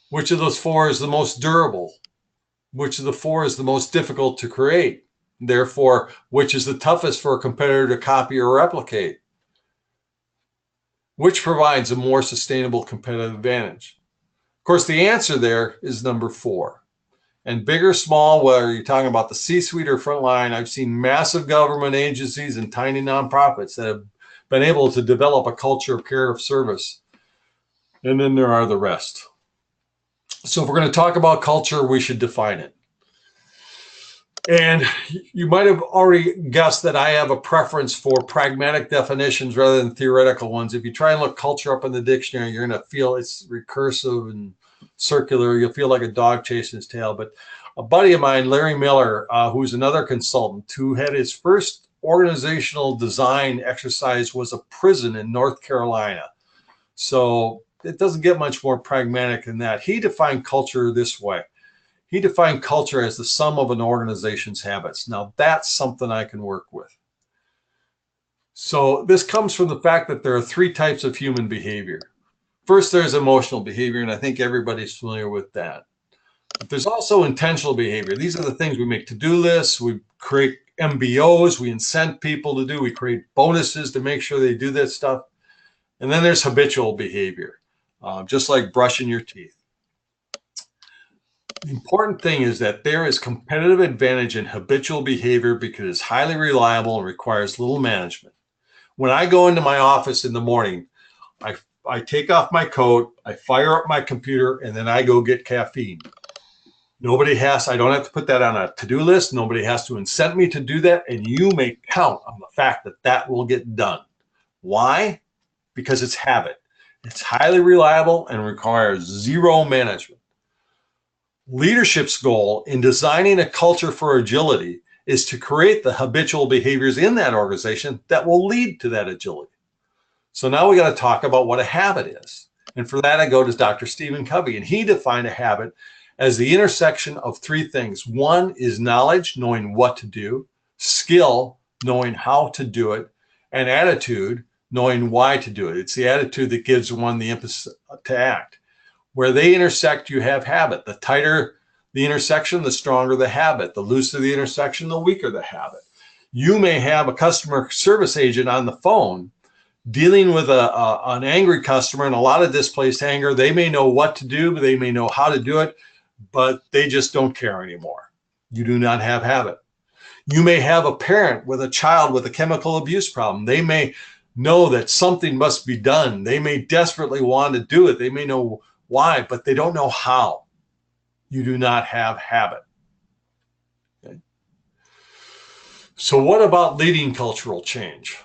Which of those 4 is the most durable? Which of the 4 is the most difficult to create? Therefore, which is the toughest for a competitor to copy or replicate? Which provides a more sustainable competitive advantage? Of course, the answer there is number 4. And big or small, whether you're talking about the C-suite or frontline, I've seen massive government agencies and tiny nonprofits that have been able to develop a culture of care, of service. And then there are the rest. So if we're going to talk about culture, we should define it. And you might have already guessed that I have a preference for pragmatic definitions rather than theoretical ones. If you try and look culture up in the dictionary, you're going to feel it's recursive and circular. You'll feel like a dog chasing his tail. But a buddy of mine, Larry Miller, who's another consultant, who had his first organizational design exercise was a prison in North Carolina. So it doesn't get much more pragmatic than that. He defined culture this way. He defined culture as the sum of an organization's habits. Now, that's something I can work with. So this comes from the fact that there are 3 types of human behavior. First, there's emotional behavior, and I think everybody's familiar with that. But there's also intentional behavior. These are the things we make to-do lists, we create MBOs, we incent people to do, we create bonuses to make sure they do that stuff. And then there's habitual behavior, just like brushing your teeth. The important thing is that there is competitive advantage in habitual behavior because it's highly reliable and requires little management. When I go into my office in the morning, I take off my coat, I fire up my computer, and then I go get caffeine. I don't have to put that on a to-do list. Nobody has to incent me to do that. And you may count on the fact that that will get done. Why? Because it's habit. It's highly reliable and requires zero management. Leadership's goal in designing a culture for agility is to create the habitual behaviors in that organization that will lead to that agility. So now we got to talk about what a habit is. And for that, I go to Dr. Stephen Covey, and he defined a habit as the intersection of three things. One is knowledge, knowing what to do, skill, knowing how to do it, and attitude, knowing why to do it. It's the attitude that gives one the impetus to act. Where they intersect, you have habit. The tighter the intersection, the stronger the habit. The looser the intersection, the weaker the habit. You may have a customer service agent on the phone dealing with an angry customer and a lot of displaced anger. They may know what to do, but they may know how to do it, but they just don't care anymore. You do not have habit. You may have a parent with a child with a chemical abuse problem. They may know that something must be done. They may desperately want to do it. They may know why, but they don't know how. You do not have habit. Okay. So what about leading cultural change?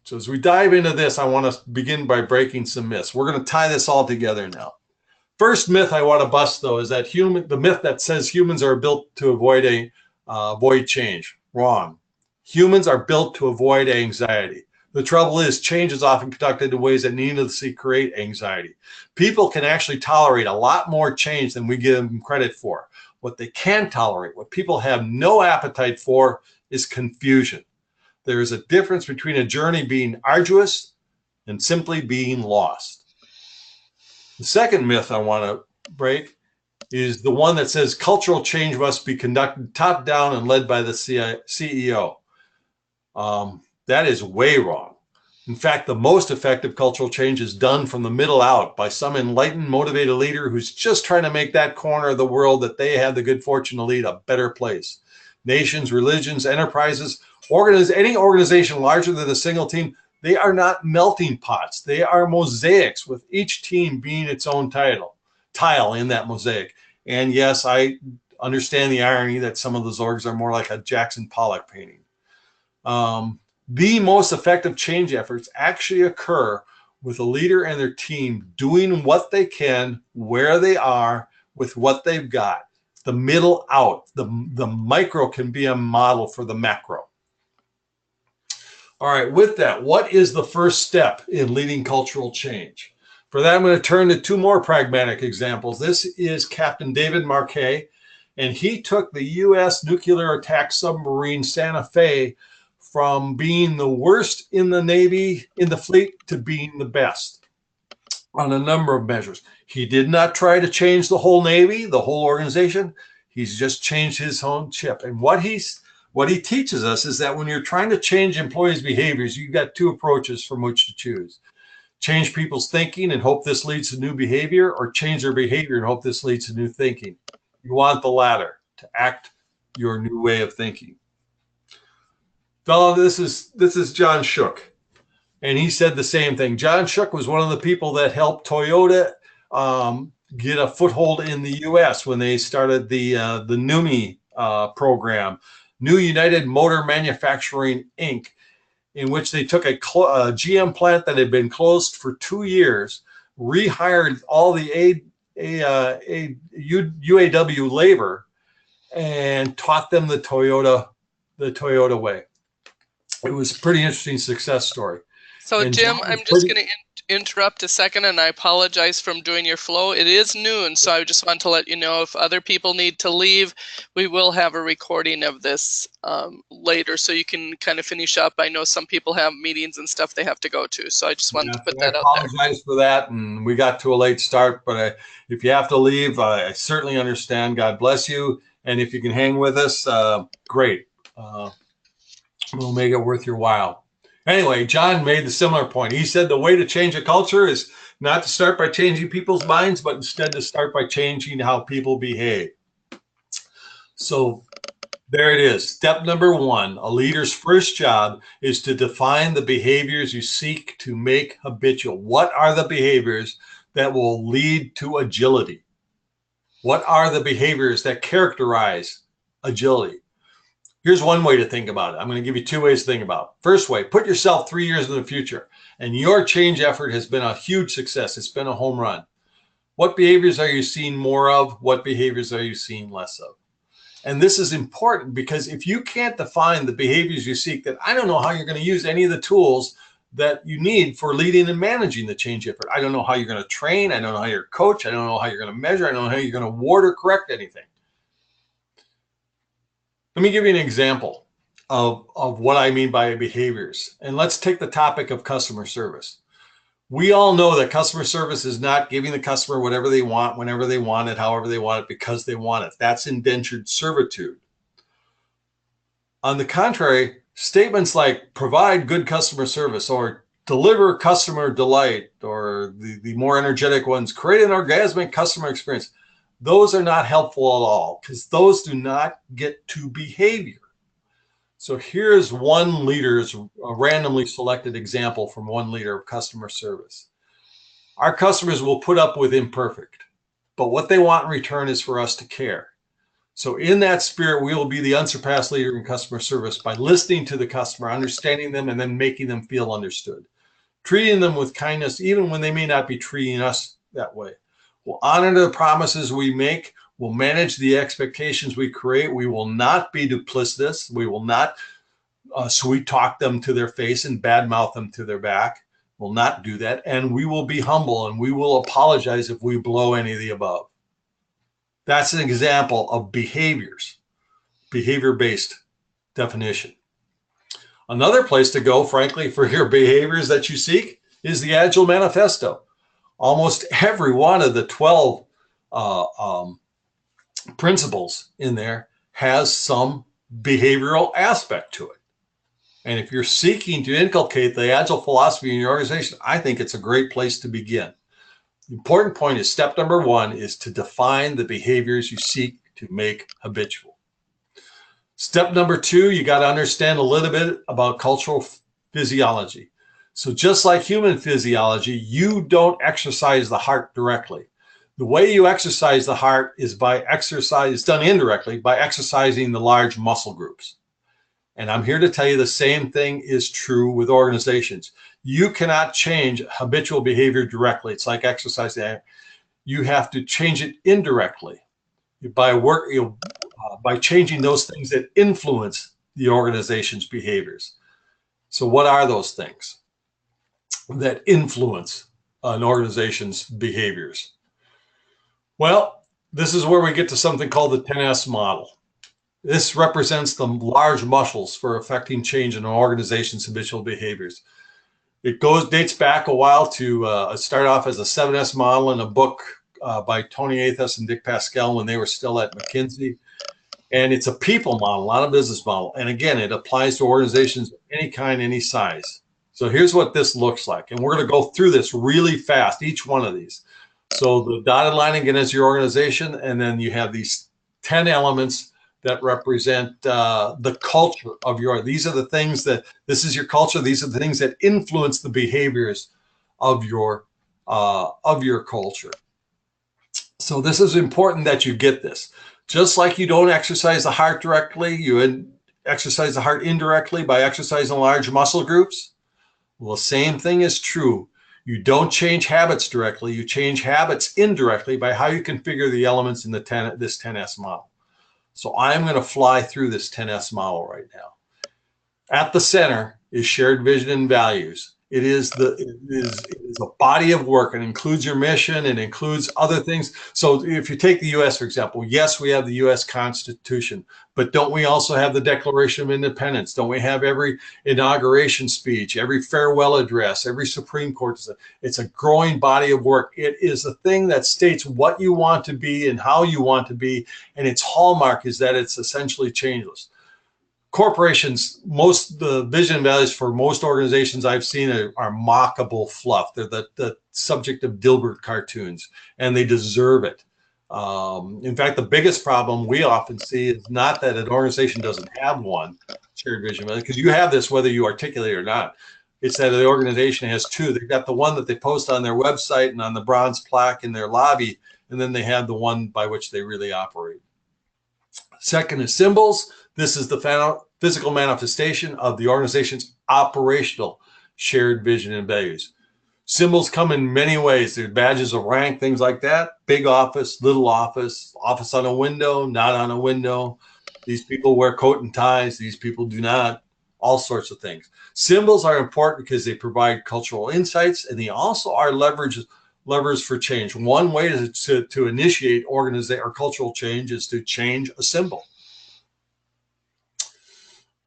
So as we dive into this, I want to begin by breaking some myths. We're going to tie this all together now. First myth I want to bust, though, is that the myth that says humans are built to avoid change. Wrong. Humans are built to avoid anxiety. The trouble is, change is often conducted in ways that needlessly create anxiety. People can actually tolerate a lot more change than we give them credit for. What they can tolerate, what people have no appetite for, is confusion. There is a difference between a journey being arduous and simply being lost. The second myth I want to break is the one that says cultural change must be conducted top down and led by the CEO. That is way wrong. In fact, the most effective cultural change is done from the middle out by some enlightened, motivated leader who's just trying to make that corner of the world that they have the good fortune to lead a better place. Nations, religions, enterprises, any organization larger than a single team, they are not melting pots. They are mosaics, with each team being its own tile in that mosaic. And yes, I understand the irony that some of those orgs are more like a Jackson Pollock painting. The most effective change efforts actually occur with a leader and their team doing what they can, where they are, with what they've got. The middle out. The micro can be a model for the macro. All right, with that, what is the first step in leading cultural change? For that, I'm going to turn to two more pragmatic examples. This is Captain David Marquet, and he took the U.S. nuclear attack submarine Santa Fe from being the worst in the Navy, in the fleet, to being the best on a number of measures. He did not try to change the whole Navy, the whole organization. He's just changed his own ship. And what he teaches us is that when you're trying to change employees' behaviors, you've got two approaches from which to choose. Change people's thinking and hope this leads to new behavior, or change their behavior and hope this leads to new thinking. You want the latter, to act your new way of thinking. Fellow, this is John Shook, and he said the same thing. John Shook was one of the people that helped Toyota get a foothold in the U.S. when they started the NUMMI program, New United Motor Manufacturing Inc., in which they took a GM plant that had been closed for 2 years, rehired all the UAW labor, and taught them the Toyota way. It was a pretty interesting success story. So and Jim, I'm just going to interrupt a second, and I apologize from doing your flow. It is noon, so I just want to let you know if other people need to leave, we will have a recording of this later, so you can kind of finish up. I know some people have meetings and stuff they have to go to, so I just wanted to put that out there. I apologize for that, and we got to a late start, but if you have to leave, I certainly understand. God bless you, and if you can hang with us, great. We'll make it worth your while. Anyway, John made the similar point. He said the way to change a culture is not to start by changing people's minds, but instead to start by changing how people behave. So there it is. Step number one, a leader's first job is to define the behaviors you seek to make habitual. What are the behaviors that will lead to agility? What are the behaviors that characterize agility? Here's one way to think about it. I'm going to give you two ways to think about it. First way, put yourself 3 years in the future, and your change effort has been a huge success. It's been a home run. What behaviors are you seeing more of? What behaviors are you seeing less of? And this is important because if you can't define the behaviors you seek, then I don't know how you're going to use any of the tools that you need for leading and managing the change effort. I don't know how you're going to train. I don't know how you're coach. I don't know how you're going to measure. I don't know how you're going to ward or correct anything. Let me give you an example of what I mean by behaviors. And let's take the topic of customer service. We all know that customer service is not giving the customer whatever they want, whenever they want it, however they want it, because they want it. That's indentured servitude. On the contrary, statements like provide good customer service or deliver customer delight, or the more energetic ones, create an orgasmic customer experience, those are not helpful at all, because those do not get to behavior. So here's one leader's randomly selected example from one leader of customer service. Our customers will put up with imperfect, but what they want in return is for us to care. So in that spirit, we will be the unsurpassed leader in customer service by listening to the customer, understanding them, and then making them feel understood. Treating them with kindness, even when they may not be treating us that way. We'll honor the promises we make. We'll manage the expectations we create. We will not be duplicitous. We will not sweet talk them to their face and badmouth them to their back. We'll not do that. And we will be humble, and we will apologize if we blow any of the above. That's an example of behaviors, behavior-based definition. Another place to go, frankly, for your behaviors that you seek is the Agile Manifesto. Almost every one of the 12 principles in there has some behavioral aspect to it. And if you're seeking to inculcate the Agile philosophy in your organization, I think it's a great place to begin. The important point is step number one is to define the behaviors you seek to make habitual. Step number two, you got to understand a little bit about cultural physiology. So just like human physiology, you don't exercise the heart directly. The way you exercise the heart is by exercise, it's done indirectly by exercising the large muscle groups. And I'm here to tell you the same thing is true with organizations. You cannot change habitual behavior directly. It's like exercising. You have to change it indirectly by changing those things that influence the organization's behaviors. So what are those things that influence an organization's behaviors? Well, this is where we get to something called the 10S model. This represents the large muscles for affecting change in an organization's habitual behaviors. It dates back a while to start off as a 7S model in a book by Tony Athos and Dick Pascal when they were still at McKinsey. And it's a people model, not a business model. And again, it applies to organizations of any kind, any size. So here's what this looks like. And we're going to go through this really fast, each one of these. So the dotted line again is your organization. And then you have these 10 elements that represent the culture of these are the things that, this is your culture. These are the things that influence the behaviors of your culture. So this is important that you get this. Just like you don't exercise the heart directly, you exercise the heart indirectly by exercising large muscle groups. Well, the same thing is true. You don't change habits directly. You change habits indirectly by how you configure the elements in this 10S model. So I'm going to fly through this 10S model right now. At the center is shared vision and values. It is a body of work. It includes your mission. It includes other things. So if you take the U.S., for example, yes, we have the U.S. Constitution, but don't we also have the Declaration of Independence? Don't we have every inauguration speech, every farewell address, every Supreme Court? It's a growing body of work. It is a thing that states what you want to be and how you want to be, and its hallmark is that it's essentially changeless. Corporations, the vision and values for most organizations I've seen are mockable fluff. They're the subject of Dilbert cartoons, and they deserve it. In fact, the biggest problem we often see is not that an organization doesn't have one shared vision, because you have this whether you articulate it or not. It's that the organization has two. They've got the one that they post on their website and on the bronze plaque in their lobby, and then they have the one by which they really operate. Second is symbols. This is the physical manifestation of the organization's operational shared vision and values. Symbols come in many ways. There's badges of rank, things like that. Big office, little office, office on a window, not on a window. These people wear coat and ties. These people do not. all sorts of things. Symbols are important because they provide cultural insights, and they also are levers for change. One way to initiate organizational or cultural change is to change a symbol.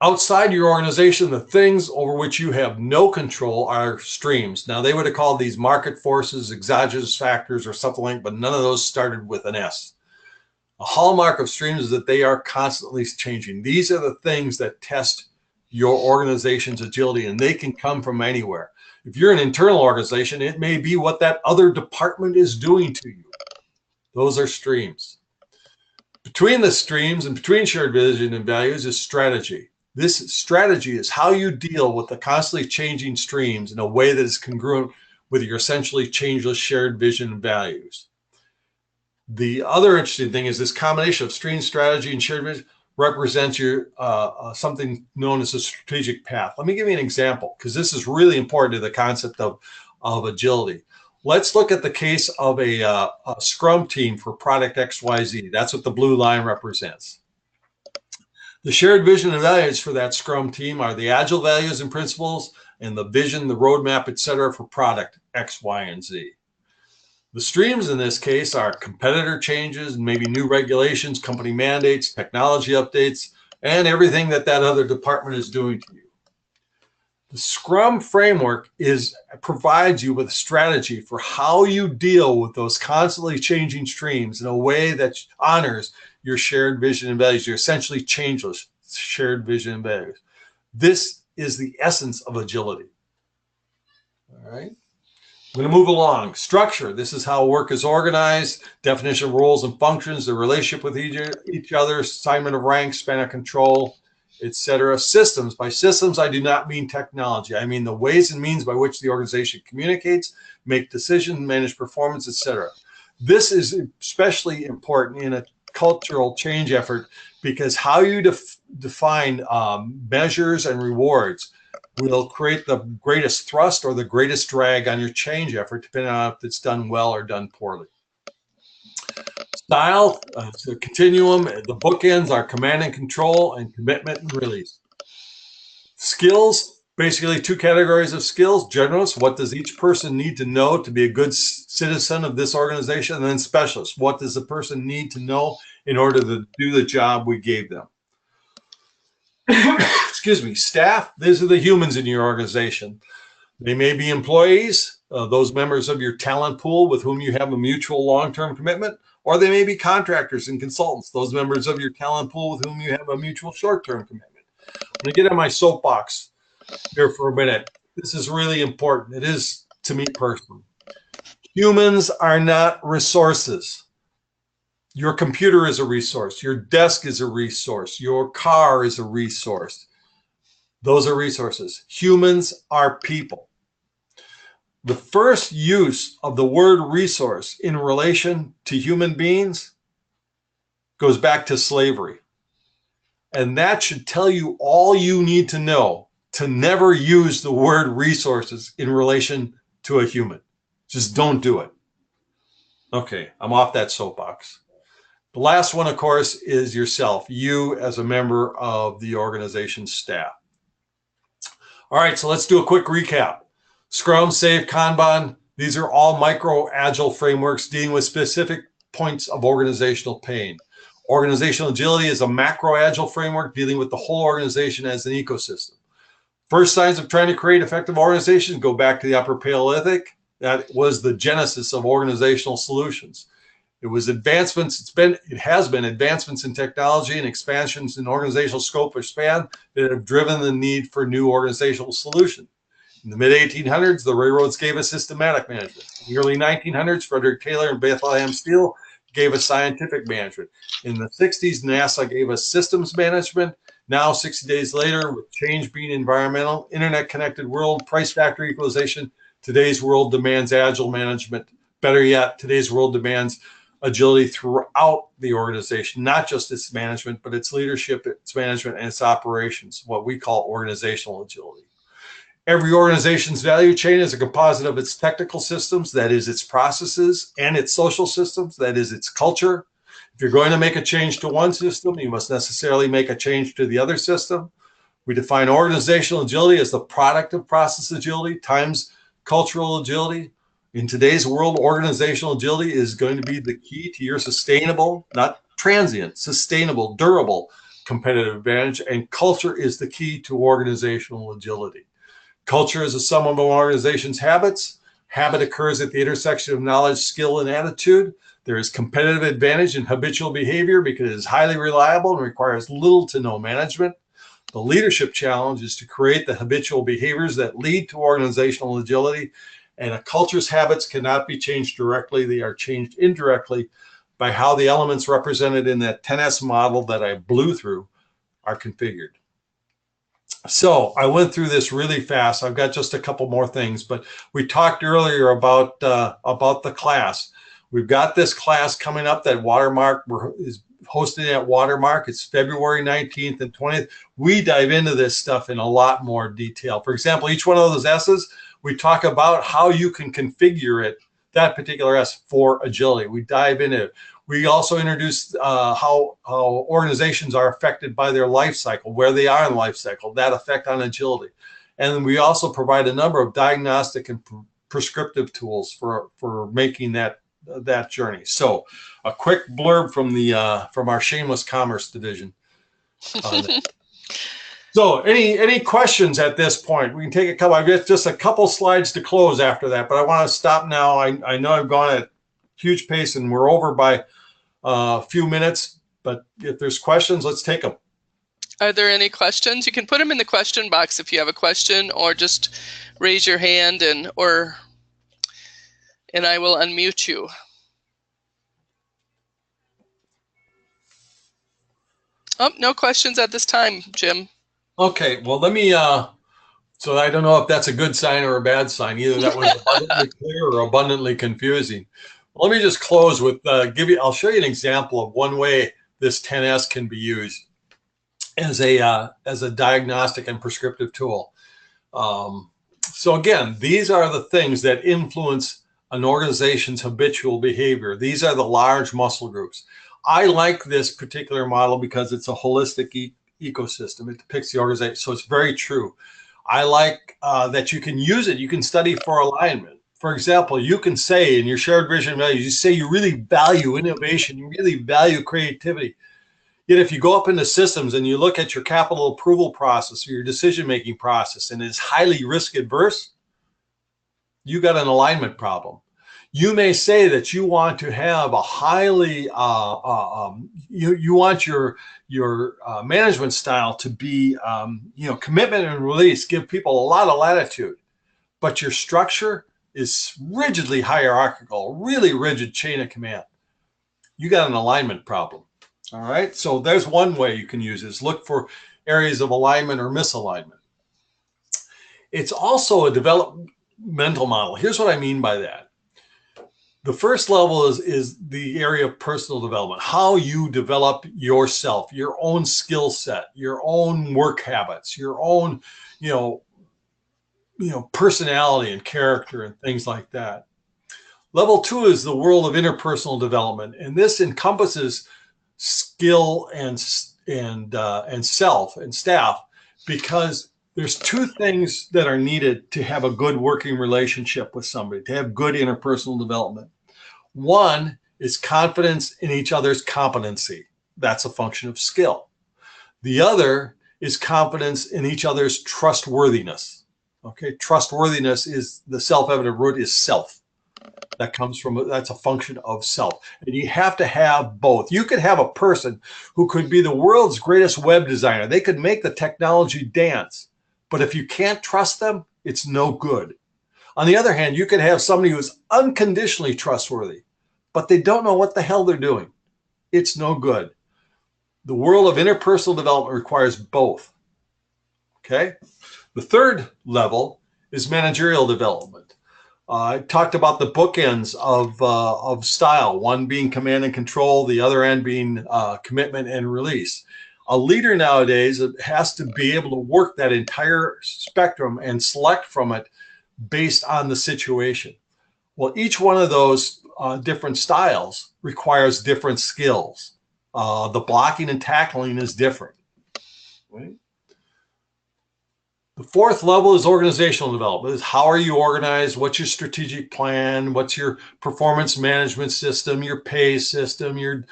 Outside your organization, the things over which you have no control are streams. Now, they would have called these market forces, exogenous factors, or something like that, but none of those started with an S. A hallmark of streams is that they are constantly changing. These are the things that test your organization's agility, and they can come from anywhere. If you're an internal organization, it may be what that other department is doing to you. Those are streams. Between the streams and between shared vision and values is strategy. This strategy is how you deal with the constantly changing streams in a way that is congruent with your essentially changeless shared vision and values. The other interesting thing is this combination of stream strategy and shared vision represents your something known as a strategic path. Let me give you an example, because this is really important to the concept of agility. Let's look at the case of a Scrum team for product XYZ. That's what the blue line represents. The shared vision and values for that Scrum team are the agile values and principles, and the vision, the roadmap, etc. for product X, Y, and Z. The streams in this case are competitor changes, maybe new regulations, company mandates, technology updates, and everything that other department is doing to you. The Scrum framework provides you with a strategy for how you deal with those constantly changing streams in a way that honors your shared vision and values, your essentially changeless shared vision and values. This is the essence of agility. All right. I'm going to move along. Structure. This is how work is organized, definition of roles and functions, the relationship with each other, assignment of rank, span of control, etc. Systems. By systems, I do not mean technology. I mean the ways and means by which the organization communicates, make decisions, manage performance, etc. This is especially important in a cultural change effort, because how you define measures and rewards will create the greatest thrust or the greatest drag on your change effort, depending on if it's done well or done poorly. Style, the continuum, the bookends are command and control, and commitment and release. Skills, basically two categories of skills. Generalists, what does each person need to know to be a good citizen of this organization? And then specialists, what does the person need to know in order to do the job we gave them? Excuse me. Staff, these are the humans in your organization. They may be employees, those members of your talent pool with whom you have a mutual long-term commitment, or they may be contractors and consultants, those members of your talent pool with whom you have a mutual short-term commitment. I'm going to get on my soapbox here for a minute. This is really important. It is to me personally. Humans are not resources. Your computer is a resource. Your desk is a resource. Your car is a resource. Those are resources. Humans are people. The first use of the word resource in relation to human beings goes back to slavery. And that should tell you all you need to know to never use the word resources in relation to a human. Just don't do it. Okay, I'm off that soapbox. The last one, of course, is yourself, you as a member of the organization's staff. All right, so let's do a quick recap. Scrum, SAFe, Kanban, these are all micro-agile frameworks dealing with specific points of organizational pain. Organizational agility is a macro-agile framework dealing with the whole organization as an ecosystem. First signs of trying to create effective organizations go back to the Upper Paleolithic. That was the genesis of organizational solutions. It was advancements, it has been advancements in technology and expansions in organizational scope or span that have driven the need for new organizational solutions. In the mid-1800s, the railroads gave us systematic management. In the early 1900s, Frederick Taylor and Bethlehem Steel gave us scientific management. In the 60s, NASA gave us systems management. Now, 60 days later, with change being environmental, internet-connected world, price factor equalization, today's world demands agile management. Better yet, today's world demands agility throughout the organization, not just its management, but its leadership, its management, and its operations, what we call organizational agility. Every organization's value chain is a composite of its technical systems, that is its processes, and its social systems, that is its culture. If you're going to make a change to one system, you must necessarily make a change to the other system. We define organizational agility as the product of process agility times cultural agility. In today's world, organizational agility is going to be the key to your sustainable, not transient, sustainable, durable competitive advantage. And culture is the key to organizational agility. Culture is a sum of an organization's habits. Habit occurs at the intersection of knowledge, skill, and attitude. There is competitive advantage in habitual behavior because it is highly reliable and requires little to no management. The leadership challenge is to create the habitual behaviors that lead to organizational agility. And a culture's habits cannot be changed directly. They are changed indirectly by how the elements represented in that 10S model that I blew through are configured. So I went through this really fast. I've got just a couple more things, but we talked earlier about the class. We've got this class coming up that Watermark is hosting at Watermark. It's February 19th and 20th. We dive into this stuff in a lot more detail. For example, each one of those S's, we talk about how you can configure it, that particular S, for agility. We dive into it. We also introduce how organizations are affected by their life cycle, where they are in life cycle, that effect on agility. And we also provide a number of diagnostic and prescriptive tools for making that journey. So a quick blurb from our shameless commerce division. So any questions at this point? We can take a couple. I've got just a couple slides to close after that, but I want to stop now. I know I've gone at huge pace and we're over by a few minutes, but if there's questions, let's take them. Are there any questions? You can put them in the question box if you have a question, or just raise your hand and I will unmute you. Oh, no questions at this time, Jim. Okay, well, let me, so I don't know if that's a good sign or a bad sign. Either that was abundantly clear or abundantly confusing. Let me just close with, I'll show you an example of one way this 10S can be used as a diagnostic and prescriptive tool. So again, these are the things that influence an organization's habitual behavior. These are the large muscle groups. I like this particular model because it's a holistic ecosystem. It depicts the organization, so it's very true. I like that you can use it. You can study for alignment. For example, you can say in your shared vision values, you say you really value innovation, you really value creativity. Yet if you go up into systems and you look at your capital approval process or your decision-making process and it's highly risk adverse, you got an alignment problem. You may say that you want to have a highly, you want your management style to be, commitment and release, give people a lot of latitude, but your structure is rigidly hierarchical, really rigid chain of command. You got an alignment problem. All right. So there's one way you can use this. Look for areas of alignment or misalignment. It's also a developmental model. Here's what I mean by that. The first level is the area of personal development, how you develop yourself, your own skill set, your own work habits, your own, personality and character and things like that. Level 2 is the world of interpersonal development, and this encompasses skill and self and staff, because there's two things that are needed to have a good working relationship with somebody, to have good interpersonal development. One is confidence in each other's competency. That's a function of skill. The other is confidence in each other's trustworthiness. Okay, trustworthiness is the self-evident root is self. That comes from, that's a function of self. And you have to have both. You could have a person who could be the world's greatest web designer. They could make the technology dance. But if you can't trust them, it's no good. On the other hand, you could have somebody who's unconditionally trustworthy, but they don't know what the hell they're doing. It's no good. The world of interpersonal development requires both. Okay? The third level is managerial development. I talked about the bookends of style, one being command and control, the other end being commitment and release. A leader nowadays has to be able to work that entire spectrum and select from it based on the situation. Well, each one of those different styles requires different skills. The blocking and tackling is different. Right? The fourth level is organizational development. Is how are you organized? What's your strategic plan? What's your performance management system, your pay system, your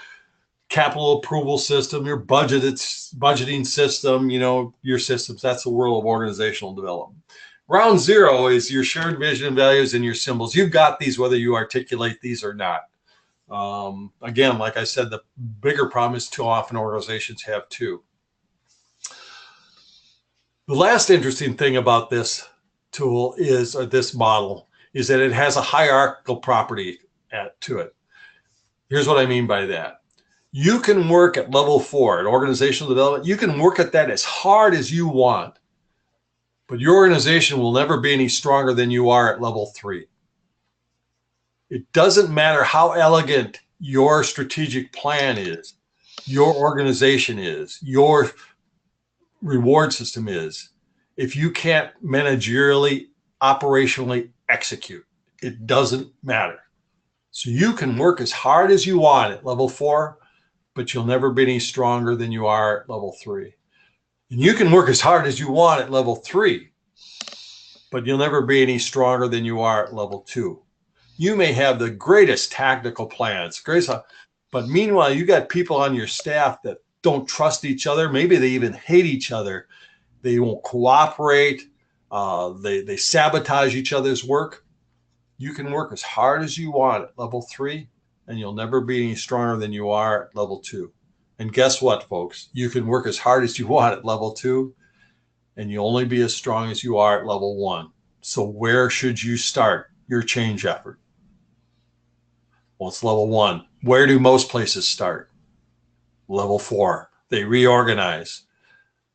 capital approval system, your budgeting system, your systems. That's the world of organizational development. Round zero is your shared vision and values and your symbols. You've got these whether you articulate these or not. Again, like I said, the bigger problem is too often organizations have two. The last interesting thing about this tool is, or this model, is that it has a hierarchical property to it. Here's what I mean by that. You can work at level 4 at organizational development. You can work at that as hard as you want, but your organization will never be any stronger than you are at level 3. It doesn't matter how elegant your strategic plan is, your organization is, your reward system is, if you can't managerially, operationally execute, it doesn't matter. So you can work as hard as you want at level 4, but you'll never be any stronger than you are at level 3. And you can work as hard as you want at level 3, but you'll never be any stronger than you are at level 2. You may have the greatest tactical plans, but meanwhile, you got people on your staff that don't trust each other. Maybe they even hate each other. They won't cooperate. They sabotage each other's work. You can work as hard as you want at level 3, and you'll never be any stronger than you are at level 2. And guess what, folks? You can work as hard as you want at level 2, and you'll only be as strong as you are at level 1. So where should you start your change effort? Well, it's level 1. Where do most places start? Level 4. They reorganize.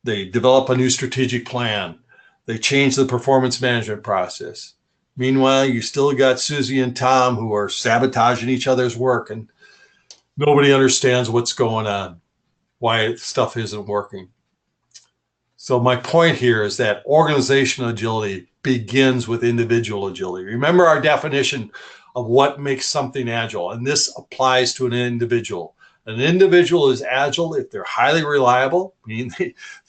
They develop a new strategic plan. They change the performance management process. Meanwhile, you still got Susie and Tom who are sabotaging each other's work, and nobody understands what's going on, why stuff isn't working. So my point here is that organizational agility begins with individual agility. Remember our definition of what makes something agile, and this applies to an individual. An individual is agile if they're highly reliable, meaning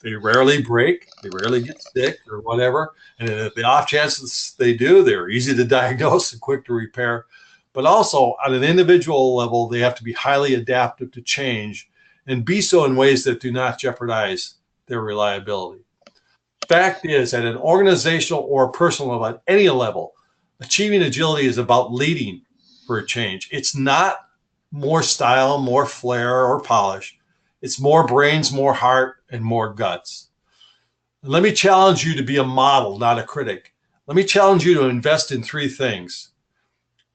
they rarely break, they rarely get sick or whatever. And if the off chances they do, they're easy to diagnose and quick to repair. But also on an individual level, they have to be highly adaptive to change and be so in ways that do not jeopardize their reliability. Fact is, at an organizational or personal level, at any level, achieving agility is about leading for a change. It's not more style, more flair, or polish. It's more brains, more heart, and more guts. And let me challenge you to be a model, not a critic. Let me challenge you to invest in 3 things.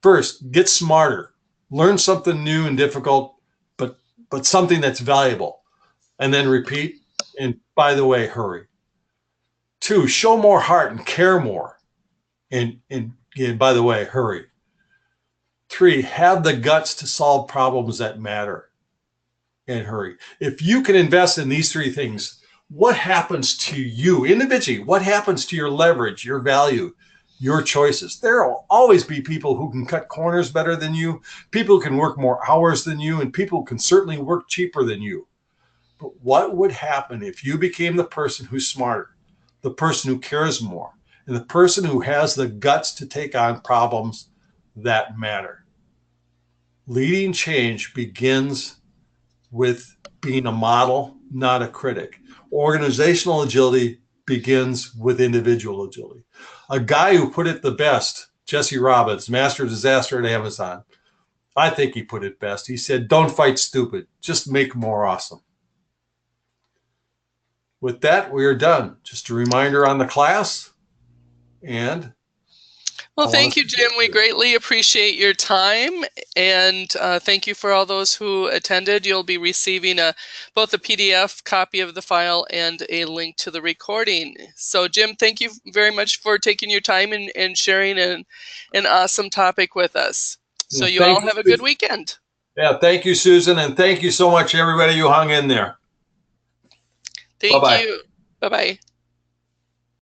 First, get smarter. Learn something new and difficult, but something that's valuable. And then repeat. And by the way, hurry. 2, show more heart and care more. And by the way, hurry. 3, have the guts to solve problems that matter, and hurry. If you can invest in these 3 things, what happens to you individually? What happens to your leverage, your value, your choices? There will always be people who can cut corners better than you, people who can work more hours than you, and people who can certainly work cheaper than you. But what would happen if you became the person who's smarter, the person who cares more, and the person who has the guts to take on problems that matter? Leading change begins with being a model, not a critic. Organizational agility begins with individual agility. A guy who put it the best, Jesse Robbins, master of disaster at Amazon, I think he put it best. He said, don't fight stupid, just make more awesome. With that, we are done. Just a reminder on the class, and well, thank you, Jim. We greatly appreciate your time, and thank you for all those who attended. You'll be receiving both a PDF copy of the file and a link to the recording. So, Jim, thank you very much for taking your time and sharing an awesome topic with us. So you all have a good weekend. Yeah, thank you, Susan, and thank you so much, everybody who hung in there. Thank you. Bye-bye.